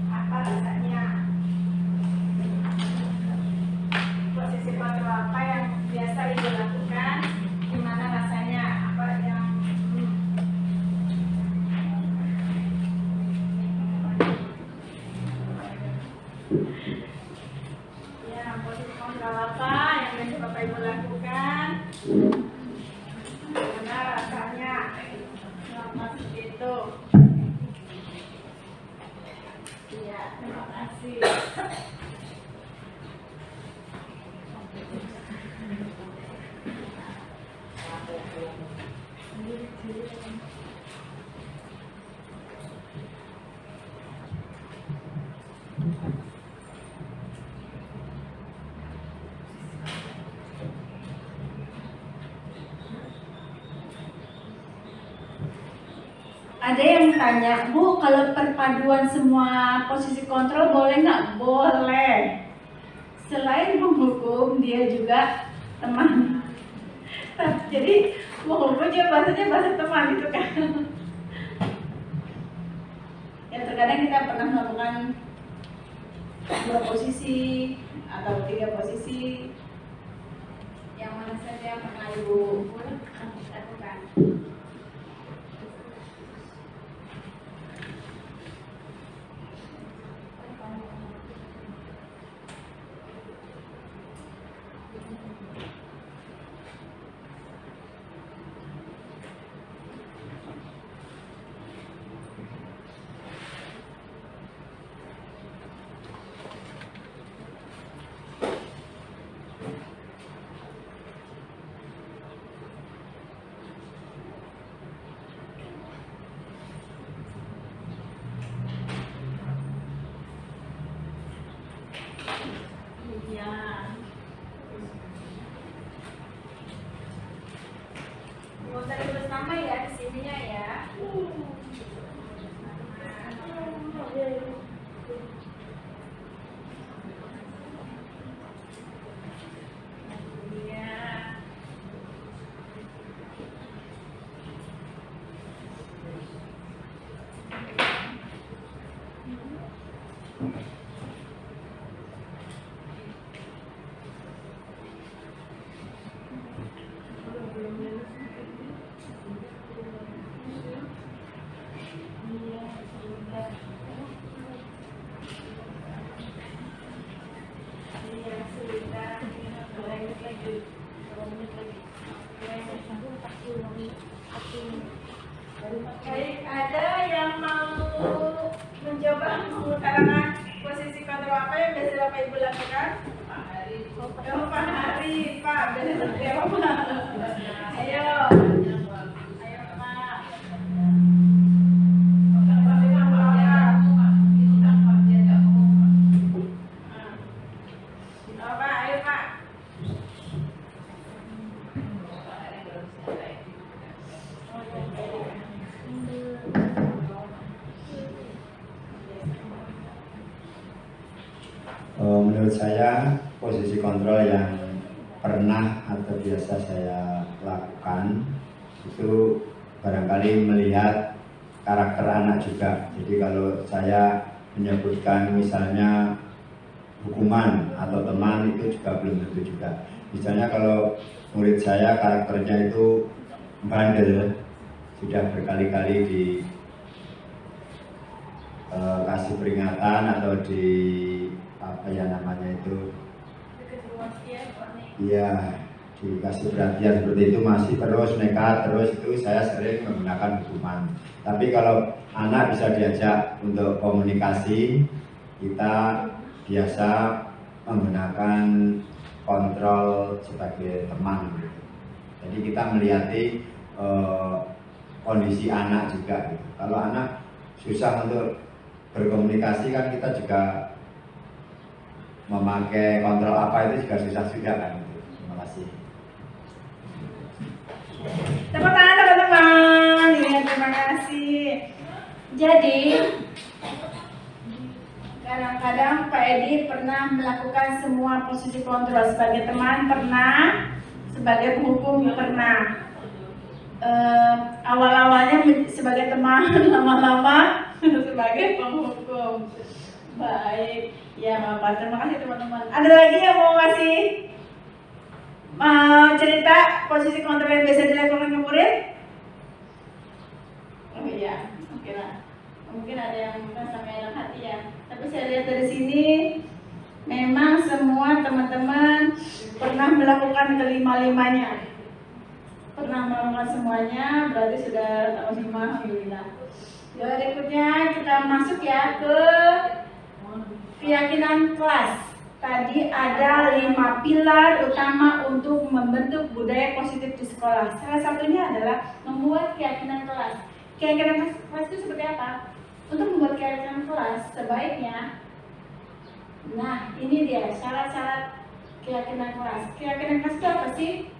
[SPEAKER 2] Apa rasanya? Posisi kontrol apa yang biasa Ibu lakukan? Gimana rasanya? Apa yang ya, posisi kontrol apa yang biasa Bapak Ibu lakukan? Gimana rasanya? Seperti itu. Iya, terima kasih. Ada yang tanya, Bu, kalau perpaduan semua posisi kontrol boleh nggak? Boleh. Selain menghukum, dia juga teman. Jadi menghukum juga bahasanya bahasa teman gitu kan. Ya terkadang kita pernah melakukan 2 posisi atau 3 posisi. Yang mana saja yang pernah Ibu lakukan? Iya. Nggak usah ditulis nama ya di sininya ya. Iya. Baik, ada yang mau mencoba mengutarakan posisi kontrol apa yang biasa Bapak Ibu lakukan? Pak Hari. Pak Hari, Pak. Biasa seperti apa, Pak? Ayo. Ayo, Pak. Pak, ayo, Pak.
[SPEAKER 4] Menurut saya posisi kontrol yang pernah atau biasa saya lakukan itu barangkali melihat karakter anak juga. Jadi kalau saya menyebutkan misalnya hukuman atau teman itu juga belum tentu juga. Misalnya kalau murid saya karakternya itu bandel, sudah berkali-kali kasih peringatan atau di apa ya namanya itu, iya, dikasih perhatian seperti itu masih terus nekat terus, itu saya sering menggunakan hukuman. Tapi kalau anak bisa diajak untuk komunikasi, kita biasa menggunakan kontrol sebagai teman gitu. Jadi kita melihati kondisi anak juga gitu. Kalau anak susah untuk berkomunikasi kan kita juga memakai kontrol apa itu juga susah juga kan gitu. Terima kasih.
[SPEAKER 2] Tepuk tangan teman-teman. Iya, terima kasih. Jadi kadang-kadang Pak Edi pernah melakukan semua posisi kontrol. Sebagai teman pernah, sebagai penghukum pernah. Awal-awalnya sebagai teman, lama-lama sebagai penghukum. Baik, ya Bapak. Terima kasih teman-teman. Ada lagi yang mau ngasih cerita posisi kontrol yang biasa dilakukan ke murid? Oh iya, oke lah. Mungkin ada yang merasa enak hati ya. Tapi saya lihat dari sini, memang semua teman-teman pernah melakukan kelima-limanya. Pernah melakukan semuanya, berarti sudah tahu semua, alhamdulillah. Berikutnya kita masuk ya ke keyakinan kelas. Tadi ada 5 pilar utama untuk membentuk budaya positif di sekolah. Salah satunya adalah membuat keyakinan kelas. Keyakinan kelas itu seperti apa? Untuk membuat keyakinan kelas, sebaiknya, nah ini dia syarat-syarat keyakinan kelas. Keyakinan kelas itu apa sih?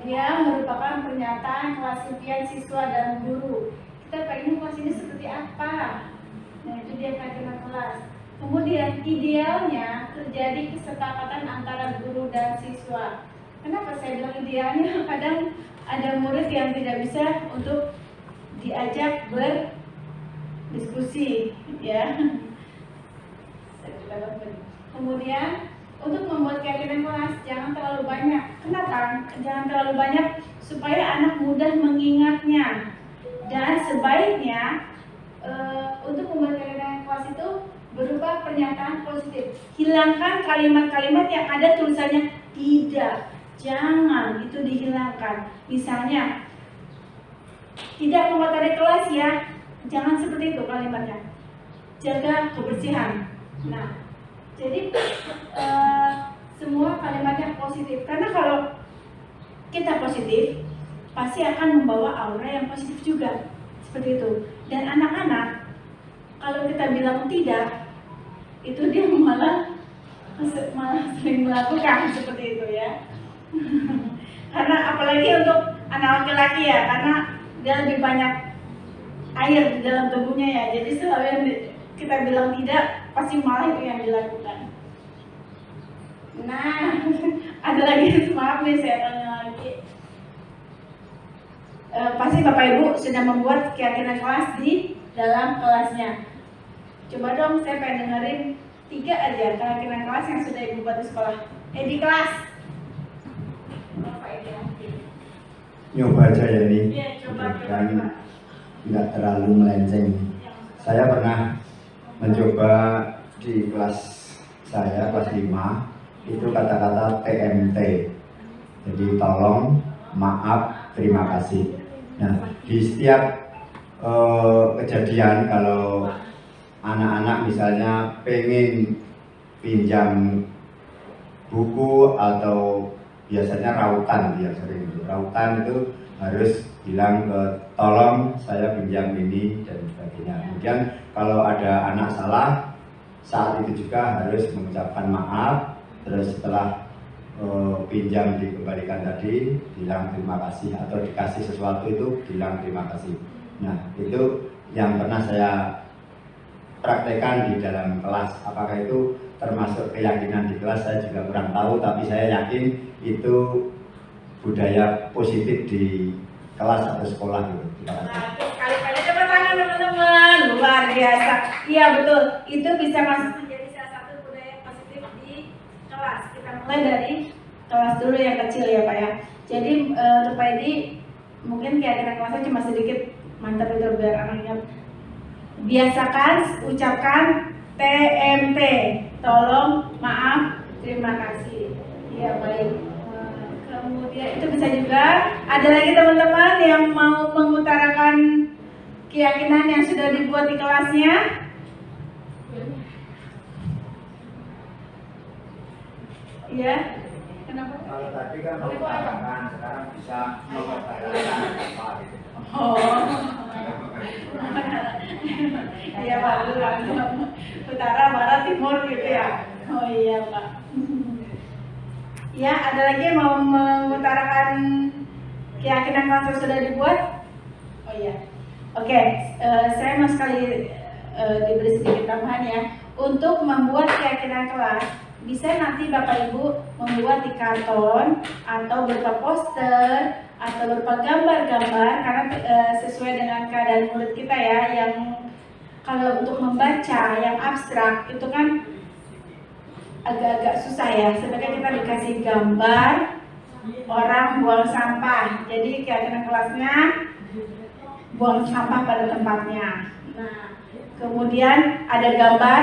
[SPEAKER 2] Dia merupakan pernyataan kelas impian siswa dan guru. Kita pengen kelas ini seperti apa? Nah itu dia keyakinan kelas. Kemudian idealnya terjadi kesepakatan antara guru dan siswa. Kenapa saya bilang idealnya? Kadang ada murid yang tidak bisa untuk diajak berdiskusi, ya. Kemudian untuk membuat keyakinan kelas jangan terlalu banyak. Kenapa? Jangan terlalu banyak supaya anak mudah mengingatnya. Dan sebaiknya untuk membuat keyakinan kelas itu berupa pernyataan positif. Hilangkan kalimat-kalimat yang ada tulisannya tidak, jangan, itu dihilangkan. Misalnya, tidak mengotori kelas ya, jangan seperti itu kalimatnya. Jaga kebersihan. Nah, jadi semua kalimatnya positif. Karena kalau kita positif, pasti akan membawa aura yang positif juga. Seperti itu. Dan anak-anak, kalau kita bilang tidak, itu dia malah sering melakukan seperti itu ya. Karena apalagi untuk anak laki-laki ya, karena dia lebih banyak air di dalam tubuhnya ya. Jadi selalu yang kita bilang tidak, pasti malah itu yang dilakukan. Nah, ada lagi, maaf nih saya tanya lagi. Pasti Bapak Ibu sudah membuat keyakinan kelas di dalam kelasnya. Coba dong, saya pengen dengerin 3 aja keyakinan kelas yang sudah Ibu buat di sekolah. Di kelas. Bapak Ibu.
[SPEAKER 4] Nyoba aja ya ini.
[SPEAKER 2] Iya, coba.
[SPEAKER 4] Tidak terlalu melenceng. Saya pernah mencoba di kelas saya, kelas 5, itu kata-kata TMT. Jadi tolong, maaf, terima kasih. Nah, di setiap kejadian kalau anak-anak misalnya pengen pinjam buku atau biasanya rautan, dia sering rautan itu harus bilang ke tolong saya pinjam ini dan sebagainya. Kemudian kalau ada anak salah, saat itu juga harus mengucapkan maaf. Terus setelah pinjam dikembalikan tadi, bilang terima kasih, atau dikasih sesuatu itu bilang terima kasih. Nah itu yang pernah saya praktekkan di dalam kelas. Apakah itu termasuk keyakinan di kelas, saya juga kurang tahu, tapi saya yakin itu budaya positif di kelas atau sekolah gitu. Terima kasih.
[SPEAKER 2] Nah, sekali-kali tepuk tangan teman-teman, luar biasa. Iya betul, itu bisa masuk menjadi salah satu budaya positif di kelas. Kita mulai dari kelas dulu yang kecil ya Pak ya. Jadi untuk Pak Edi, mungkin keyakinan kelasnya cuma sedikit, mantap itu biar anaknya biasakan ucapkan TMT. Tolong, maaf, terima kasih. Ya baik. Kemudian itu bisa juga. Ada lagi teman-teman yang mau mengutarakan keyakinan yang sudah dibuat di kelasnya? Iya. Kenapa?
[SPEAKER 4] Kalau tadi kan mengutarakan, sekarang bisa mengutarakan apa gitu.
[SPEAKER 2] Oh. Iya Pak, utara, barat, timur gitu ya. Oh iya Pak. Ya, ada lagi yang mau mengutarakan keyakinan kelas yang sudah dibuat? Oh iya. Oke, saya mau sekali diberi sedikit tambahan ya. Untuk membuat keyakinan kelas, bisa nanti Bapak Ibu membuat di karton atau berupa poster atau berupa gambar-gambar, karena sesuai dengan keadaan murid kita ya, yang kalau untuk membaca yang abstrak itu kan agak-agak susah ya. Sebenarnya kita dikasih gambar orang buang sampah, jadi keyakinan kelasnya buang sampah pada tempatnya. Nah, kemudian ada gambar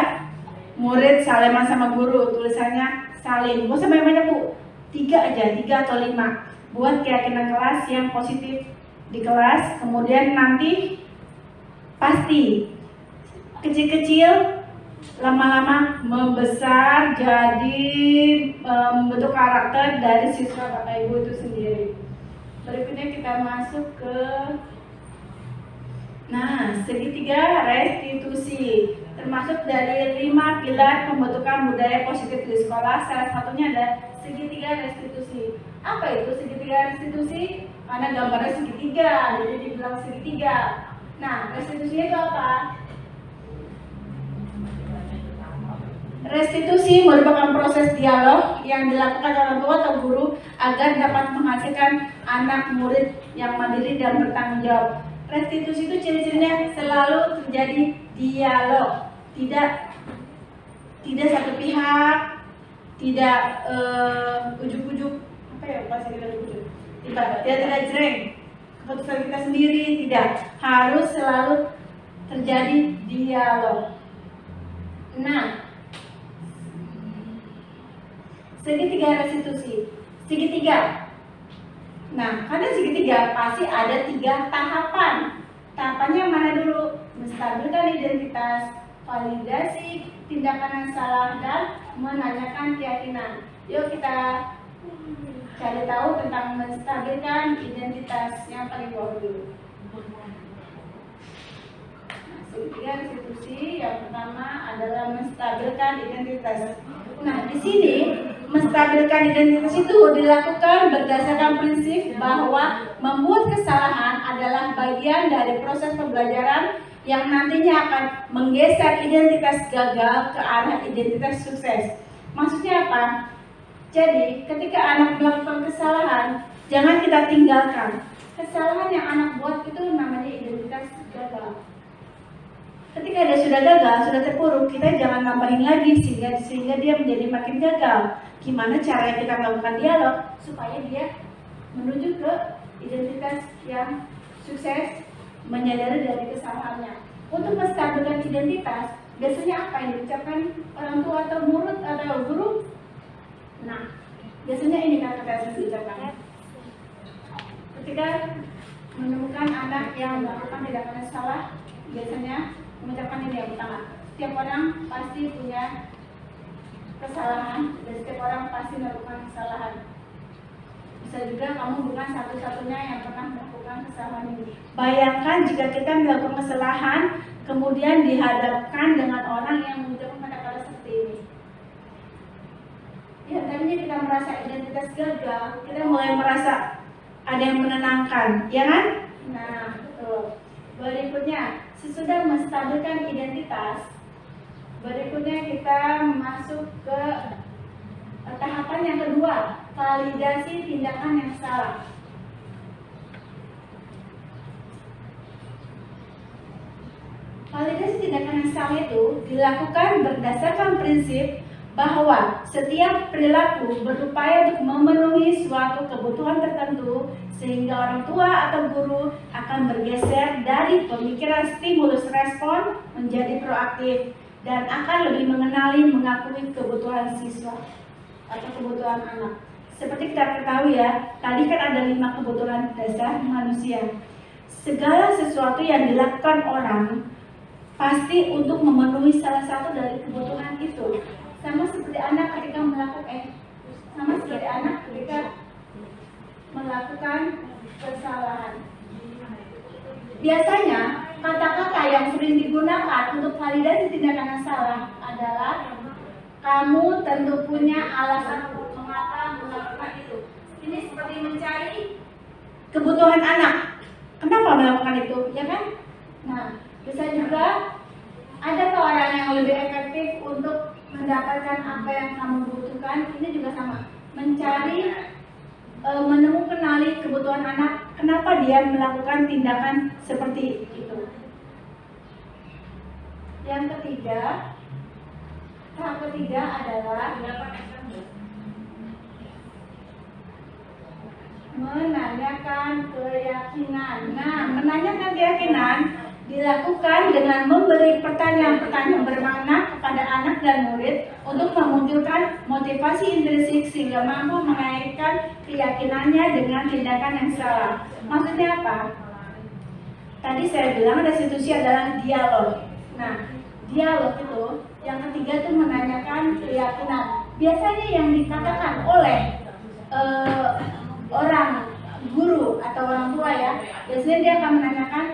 [SPEAKER 2] murid Saleman sama guru, tulisannya salim. Gak usah banyak-banyak Bu, 3 aja, 3 atau 5. Buat keyakinan kelas yang positif di kelas. Kemudian nanti pasti kecil-kecil lama-lama membesar jadi membentuk karakter dari siswa Bapak Ibu itu sendiri. Berikutnya kita masuk ke segitiga restitusi, termasuk dari 5 pilar pembentukan budaya positif di sekolah. Salah satunya ada segitiga restitusi. Apa itu segitiga restitusi? Karena gambarnya segitiga, jadi dibilang segitiga. Nah, restitusinya itu apa? Restitusi merupakan proses dialog yang dilakukan orang tua atau guru agar dapat menghasilkan anak murid yang mandiri dan bertanggung jawab. Restitusi itu ciri-cirinya selalu terjadi dialog, tidak satu pihak, tidak ujuk-ujuk, apa ya bahasa kita ujuk-ujuk, tidak jreng, keputusan kita sendiri, tidak, harus selalu terjadi dialog. Nah, segitiga restitusi, segitiga. Nah, karena segitiga pasti ada 3 tahapan. Tahapannya mana dulu? Menstabilkan identitas, validasi tindakan yang salah, dan menanyakan keyakinan. Yuk kita cari tahu tentang menstabilkan identitas yang paling bawah dulu. Segitiga restitusi yang pertama adalah menstabilkan identitas. Nah, di sini menstabilkan identitas itu dilakukan berdasarkan prinsip bahwa membuat kesalahan adalah bagian dari proses pembelajaran yang nantinya akan menggeser identitas gagal ke arah identitas sukses. Maksudnya apa? Jadi, ketika anak melakukan kesalahan, jangan kita tinggalkan. Kesalahan yang anak buat itu namanya identitas gagal. Ketika dia sudah gagal, sudah terpuruk, kita jangan nambahin lagi sehingga dia menjadi makin gagal. Gimana caranya kita melakukan dialog supaya dia menuju ke identitas yang sukses, menyadari dari kesalahannya. Untuk menstabilkan identitas, biasanya apa yang diucapkan orang tua atau murid atau guru? Nah, biasanya ini kata-kata yang diucapkan. Ketika menemukan anak yang melakukan tindakan yang salah, biasanya mengucapkan ini yang pertama. Setiap orang pasti punya kesalahan dan setiap orang pasti melakukan kesalahan. Bisa juga kamu bukan satu-satunya yang pernah melakukan kesalahan ini. Bayangkan jika kita melakukan kesalahan kemudian dihadapkan dengan orang yang mengucapkan kata-kata seperti ini. Ya, tadinya kita merasa identitas gagal, kita mulai merasa ada yang menenangkan, ya kan? Nah, tuh. Berikutnya, sesudah menstabilkan identitas, berikutnya kita masuk ke tahapan yang kedua, validasi tindakan yang salah. Validasi tindakan yang salah itu dilakukan berdasarkan prinsip bahwa setiap perilaku berupaya untuk memenuhi suatu kebutuhan tertentu sehingga orang tua atau guru akan bergeser dari pemikiran stimulus respon menjadi proaktif dan akan lebih mengenali mengakui kebutuhan siswa atau kebutuhan anak. Seperti kita ketahui ya, tadi kan ada 5 kebutuhan dasar manusia. Segala sesuatu yang dilakukan orang pasti untuk memenuhi salah satu dari kebutuhan itu. Sama seperti anak ketika melakukan kesalahan. Biasanya kata-kata yang sering digunakan untuk validasi tindakan yang salah adalah kamu tentu punya alasan mengapa melakukan itu. Ini seperti mencari kebutuhan anak. Kenapa melakukan itu, ya kan? Nah, bisa juga ada orang yang lebih efektif untuk mendapatkan apa yang kamu butuhkan. Ini juga sama, mencari, menemukan kebutuhan anak. Kenapa dia melakukan tindakan seperti itu? Yang ketiga, tahap ketiga adalah menanyakan keyakinan. Nah, menanyakan keyakinan dilakukan dengan memberi pertanyaan-pertanyaan bermakna kepada anak dan murid untuk memunculkan motivasi intrinsik sehingga mampu mengaitkan keyakinannya dengan tindakan yang salah. Maksudnya apa? Tadi saya bilang restitusi adalah dialog. Nah, dialog itu yang ketiga itu menanyakan keyakinan. Biasanya yang dikatakan oleh orang guru atau orang tua ya, biasanya dia akan menanyakan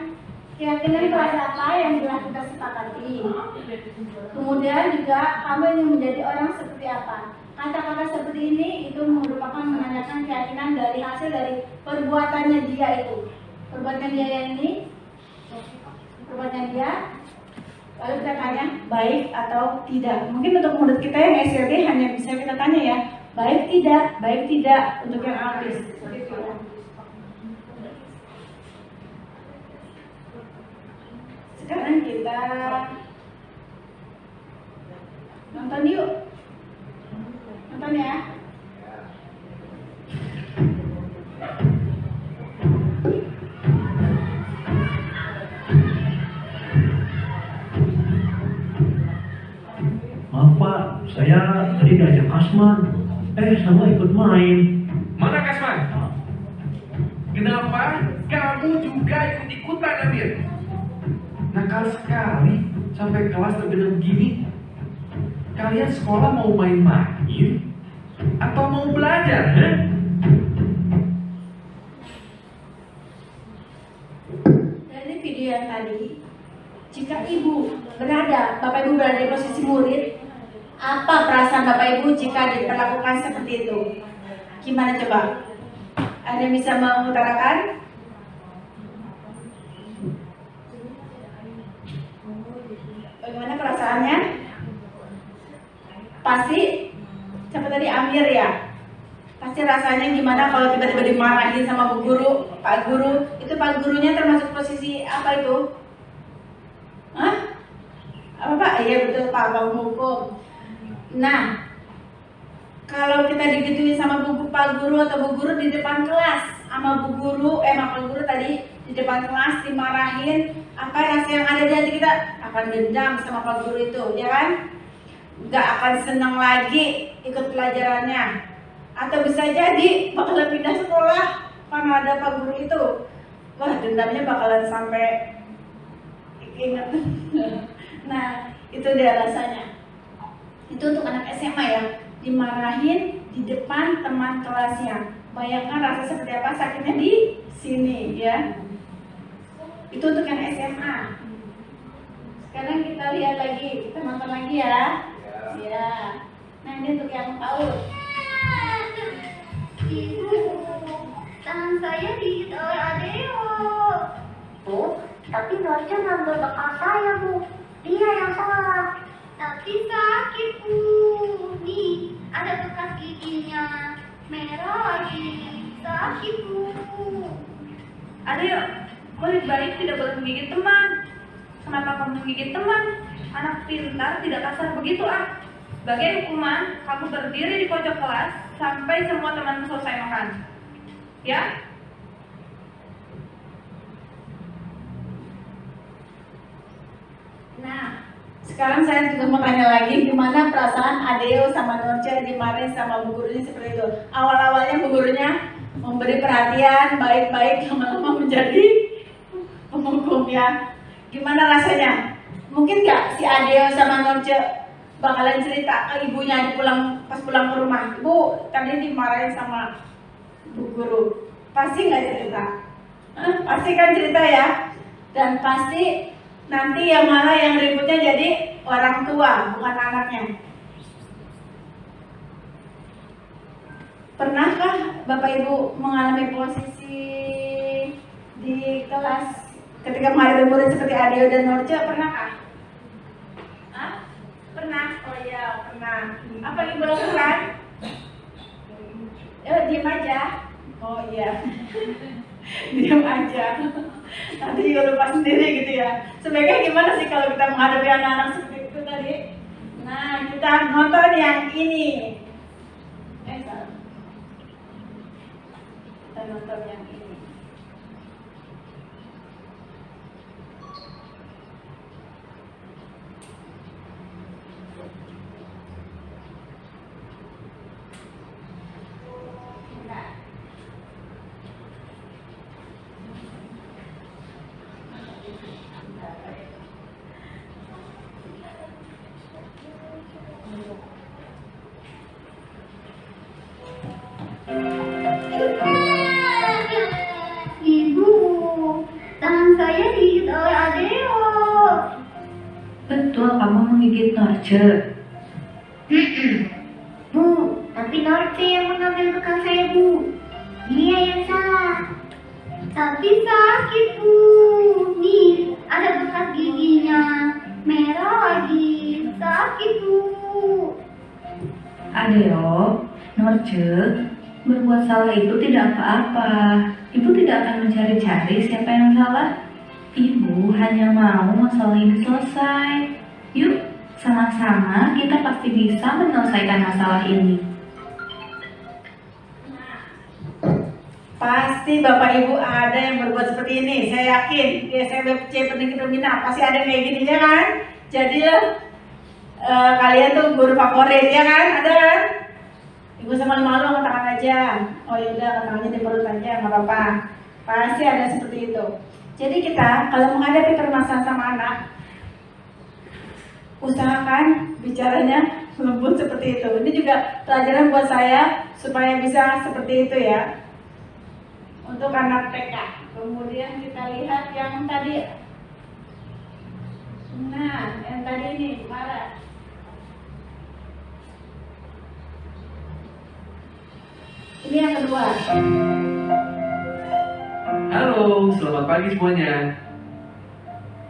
[SPEAKER 2] keyakinan kelas apa yang telah kita sepakati. Kemudian juga kamu ingin menjadi orang seperti apa. Kata-kata seperti ini itu merupakan menanyakan keyakinan dari hasil dari perbuatannya dia itu. Perbuatan dia lalu kita tanya baik atau tidak. Mungkin untuk murid kita yang SLD hanya bisa kita tanya ya, baik tidak untuk yang autis. Sekarang kita nonton yuk. Nonton ya.
[SPEAKER 6] Maaf Pak, saya tadi diajak Kasman. Sama ikut main.
[SPEAKER 7] Mana Kasman? Kenapa kamu juga ikut-ikutan Amir? Nakal sekali sampai kelas tergenang begini. Kalian sekolah mau main-main atau mau belajar?
[SPEAKER 2] Dari video yang tadi, jika Bapak Ibu berada di posisi murid, apa perasaan Bapak Ibu jika diperlakukan seperti itu? Gimana coba? Ada yang bisa mengutarakan? Bagaimana perasaannya? Pasti, siapa tadi Amir ya? Pasti rasanya gimana kalau tiba-tiba dimarahin sama Bu Guru, Pak Guru? Itu Pak Gurunya termasuk posisi apa itu? Hah? Apa Pak? Iya betul Pak, hukum. Nah, kalau kita digituin sama Pak Guru atau Bu Guru di depan kelas, sama Bu Guru, Pak Guru tadi di depan kelas dimarahin, apa rasa yang ada di hati kita? Akan dendam sama Pak Guru itu, ya kan? Gak akan senang lagi ikut pelajarannya, atau bisa jadi bakalan pindah sekolah karena ada Pak Guru itu. Wah, dendamnya bakalan sampai inget. Nah, itu dia rasanya. Itu untuk anak SMA ya, dimarahin di depan teman kelasnya. Bayangkan rasa seperti apa sakitnya di sini ya. Itu untuk yang SMA. Sekarang kita lihat lagi, kita nonton lagi ya. Ya. Nah, ini untuk yang PAUD.
[SPEAKER 5] Ibu, tangan saya digigit oleh Adeo.
[SPEAKER 8] Bu, tapi Norca ngambil bekal saya, Bu. Dia yang salah.
[SPEAKER 5] Tapi sakit, Bu. Nih, ada bekas giginya. Merah lagi. Sakit, Bu.
[SPEAKER 2] Adeo, murid baik tidak boleh menggigit teman. Kenapa kamu menggigit teman? Anak pintar tidak kasar begitu ah.
[SPEAKER 9] Sebagai hukuman, kamu berdiri di pojok kelas sampai semua temanmu selesai makan. Ya?
[SPEAKER 2] Nah, sekarang saya juga mau tanya lagi, gimana perasaan Adeo sama Norce dimarahin sama bu gurunya seperti itu? Awal-awalnya bu gurunya memberi perhatian baik-baik, lama-lama menjadi penghukum ya. Gimana rasanya? Mungkin nggak si Adeo sama Norce bakalan cerita ke ibunya pas pulang ke rumah, "Bu, tadi dimarahin sama bu guru." Pasti nggak cerita? Pasti kan cerita ya. Dan pasti nanti yang malah yang ributnya jadi orang tua, bukan anaknya. Pernahkah Bapak Ibu mengalami posisi di kelas ketika menghadapi murid seperti Adeo dan Norce? Pernahkah? Hah? Pernah? Oh iya, pernah. Apa yang Ibu lakukan? Diam aja. Oh iya. Diam aja. Nanti juga lupa sendiri gitu ya. Sebaiknya gimana sih kalau kita menghadapi anak-anak seperti itu tadi? Nah, kita nonton yang ini. Salah. Kita nonton yang ini.
[SPEAKER 5] Ibu, tangan saya digigit oleh Adeo.
[SPEAKER 9] Betul, kamu menggigit Norce.
[SPEAKER 5] Bu, tapi Norce yang mengambil bekal saya, Bu. Dia yang salah. Tapi sakit, Bu. Nih, ada bekas giginya. Merah lagi. Sakit, Bu.
[SPEAKER 9] Adeo, Norce, berbuat salah itu tidak apa-apa. Ibu tidak akan mencari-cari siapa yang salah. Ibu hanya mau masalah ini selesai. Yuk, sama-sama kita pasti bisa menyelesaikan masalah ini.
[SPEAKER 2] Pasti Bapak Ibu ada yang berbuat seperti ini. Saya yakin di SMPC Pendidikan Pembina pasti ada yang kayak gini ya kan. Jadilah kalian tuh guru favorit ya kan, ada kan? Ibu sama malu angkat tangan aja. Oh yaudah, angkat tangannya di perut aja, nggak apa-apa. Pasti ada seperti itu. Jadi kita kalau menghadapi permasalahan sama anak, usahakan bicaranya lembut seperti itu. Ini juga pelajaran buat saya supaya bisa seperti itu ya. Untuk anak TK. Kemudian kita lihat yang tadi. Nah, yang tadi ini marah. Ini yang kedua.
[SPEAKER 7] Halo, selamat pagi semuanya.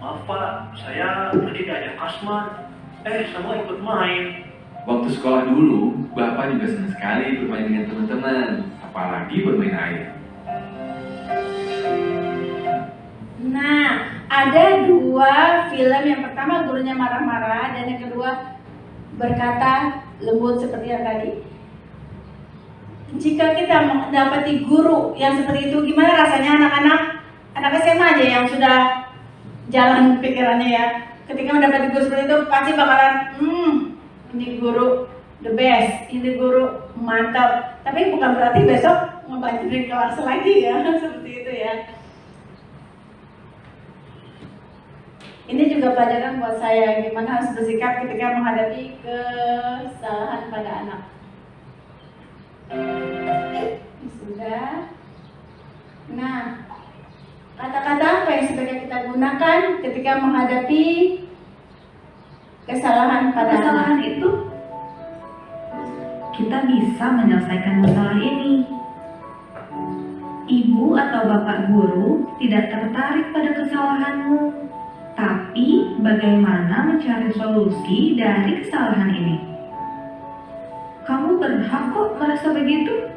[SPEAKER 6] Maaf Pak, saya tadi diajak Asman. Semua ikut main.
[SPEAKER 7] Waktu sekolah dulu, Bapak juga senang sekali bermain dengan teman-teman, apalagi bermain air.
[SPEAKER 2] Nah, ada dua film. Yang pertama gurunya marah-marah dan yang kedua berkata lembut seperti yang tadi. Jika kita mendapati guru yang seperti itu, gimana rasanya anak SMA aja yang sudah jalan pikirannya ya. Ketika mendapati guru seperti itu pasti bakalan, ini guru the best, ini guru mantap. Tapi bukan berarti besok ngebantuin kelas lagi ya, seperti itu ya. Ini juga pelajaran buat saya, gimana harus bersikap ketika menghadapi kesalahan pada anak. Sudah. Nah, kata-kata apa yang sebaiknya kita gunakan ketika menghadapi kesalahan pada
[SPEAKER 9] Kesalahan
[SPEAKER 2] anak?
[SPEAKER 9] itu kita bisa menyelesaikan masalah ini. Ibu atau bapak guru tidak tertarik pada kesalahanmu, tapi bagaimana mencari solusi dari kesalahan ini. Kamu berhak kok merasa begitu.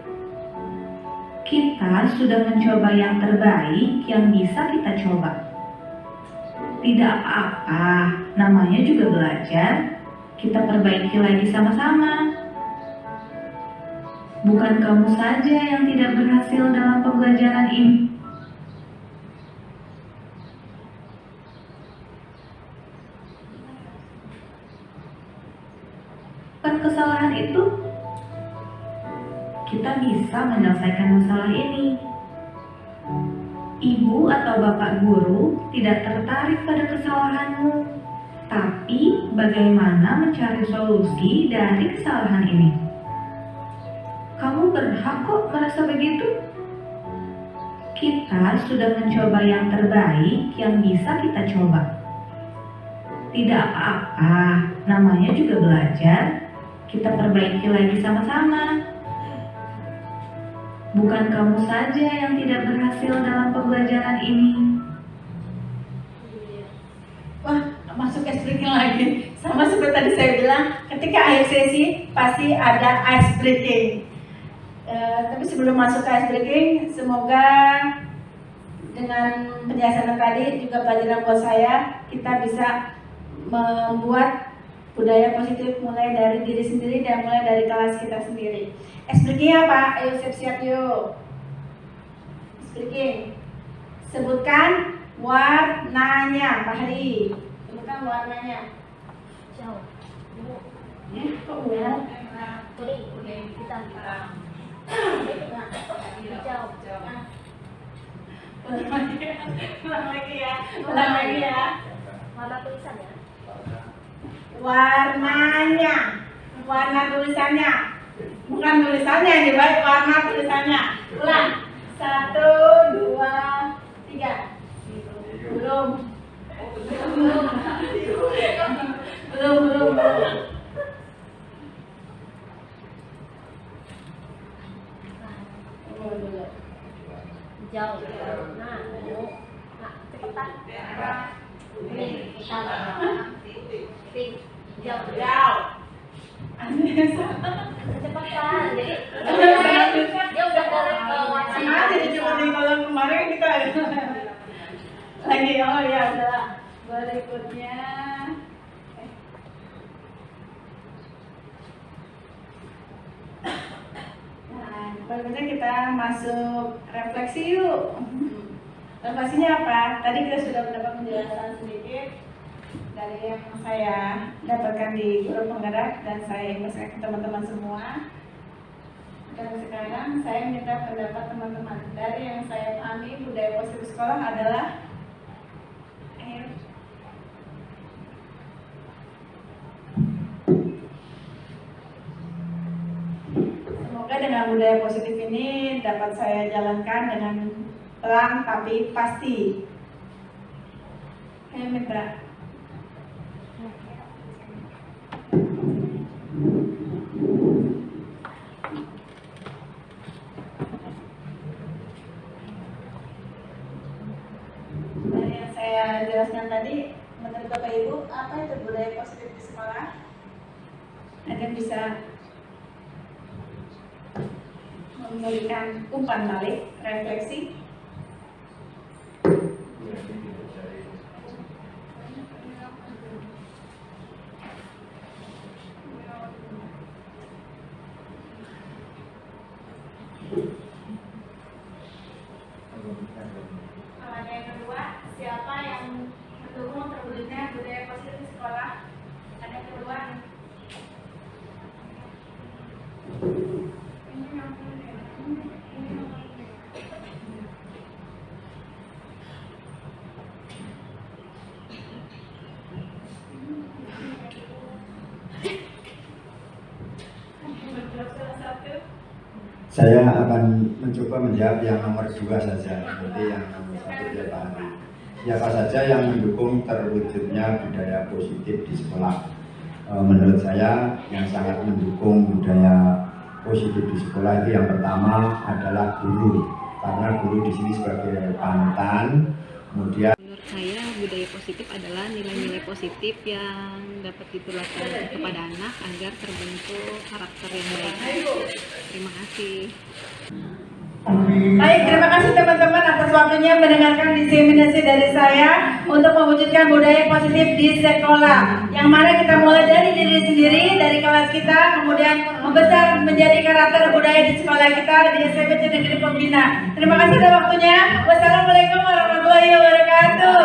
[SPEAKER 9] Kita sudah mencoba yang terbaik yang bisa kita coba. Tidak apa-apa, namanya juga belajar. kita perbaiki lagi sama-sama. Bukan kamu saja yang tidak berhasil dalam pembelajaran ini. Bukan kesalahan itu, kita bisa menyelesaikan masalah ini. Ibu atau bapak guru tidak tertarik pada kesalahanmu, tapi bagaimana mencari solusi dari kesalahan ini? Kamu berhak kok merasa begitu. Kita sudah mencoba yang terbaik yang bisa kita coba. Tidak apa-apa, namanya juga belajar. Kita perbaiki lagi sama-sama. Bukan kamu saja yang tidak berhasil dalam pembelajaran ini.
[SPEAKER 2] Wah, masuk ice breaking lagi. Sama seperti tadi saya bilang, ketika akhir sesi pasti ada ice breaking. Tapi sebelum masuk ke ice breaking, semoga dengan penjelasan tadi juga pelajaran buat saya, kita bisa membuat budaya positif mulai dari diri sendiri dan mulai dari kelas kita sendiri. Ice breaking apa? Ayo siap-siap yuk. Ice breaking. Sebutkan warnanya, Pak Hari. Sebutkan warnanya.
[SPEAKER 8] Hijau.
[SPEAKER 2] Kok ungu?
[SPEAKER 8] Kuning. Hitam. Hijau.
[SPEAKER 2] Ulang lagi ya.
[SPEAKER 8] Warna tulisan ya.
[SPEAKER 2] Warnanya, warna tulisannya, bukan tulisannya ini, baik warna tulisannya. Ulang, 1, 2, 3. Belum.
[SPEAKER 8] Hijau. Nah, cepetan. Kuning. Hitam. Pink. Hijau. Cepetan. Jadi dia udah balik ke warna.
[SPEAKER 2] Sengaja dicoba kalau kemarin kita lagi, oh ya udah. Berikutnya. Nah, berikutnya kita masuk refleksi yuk. Refleksinya apa? Tadi kita sudah mendapat penjelasan sedikit dari yang saya dapatkan di grup penggerak dan saya informasikan ke teman-teman semua. Dan sekarang saya minta pendapat teman-teman. Dari yang saya pahami, budaya positif sekolah adalah semoga dengan budaya positif ini dapat saya jalankan dengan pelan tapi pasti. Saya minta dari yang saya jelaskan tadi, menurut Bapak Ibu, apa itu budaya positif di sekolah? Ada yang bisa memberikan umpan balik, refleksi? Ada yang kedua, siapa yang mendukung terwujudnya budaya positif di sekolah? Ada yang kedua?
[SPEAKER 4] Saya akan mencoba menjawab yang nomor 2 saja, nanti yang nomor 1 dia pahami. Siapa saja yang mendukung terwujudnya budaya positif di sekolah? Menurut saya yang sangat mendukung budaya positif di sekolah itu yang pertama adalah guru, karena guru di sini sebagai panutan. Kemudian
[SPEAKER 10] menurut saya budaya positif adalah nilai-nilai positif yang dapat ditularkan kepada anak agar terbentuk karakter yang baik. Terima kasih.
[SPEAKER 2] Baik, terima kasih teman-teman atas waktunya mendengarkan diseminasi dari saya untuk mewujudkan budaya positif di sekolah. Yang Yang mana kita mulai dari diri sendiri, dari kelas kita, kemudian membesar menjadi karakter budaya di sekolah kita di SMPC Negeri Pembina. Terima kasih atas waktunya. Wassalamualaikum warahmatullahi wabarakatuh.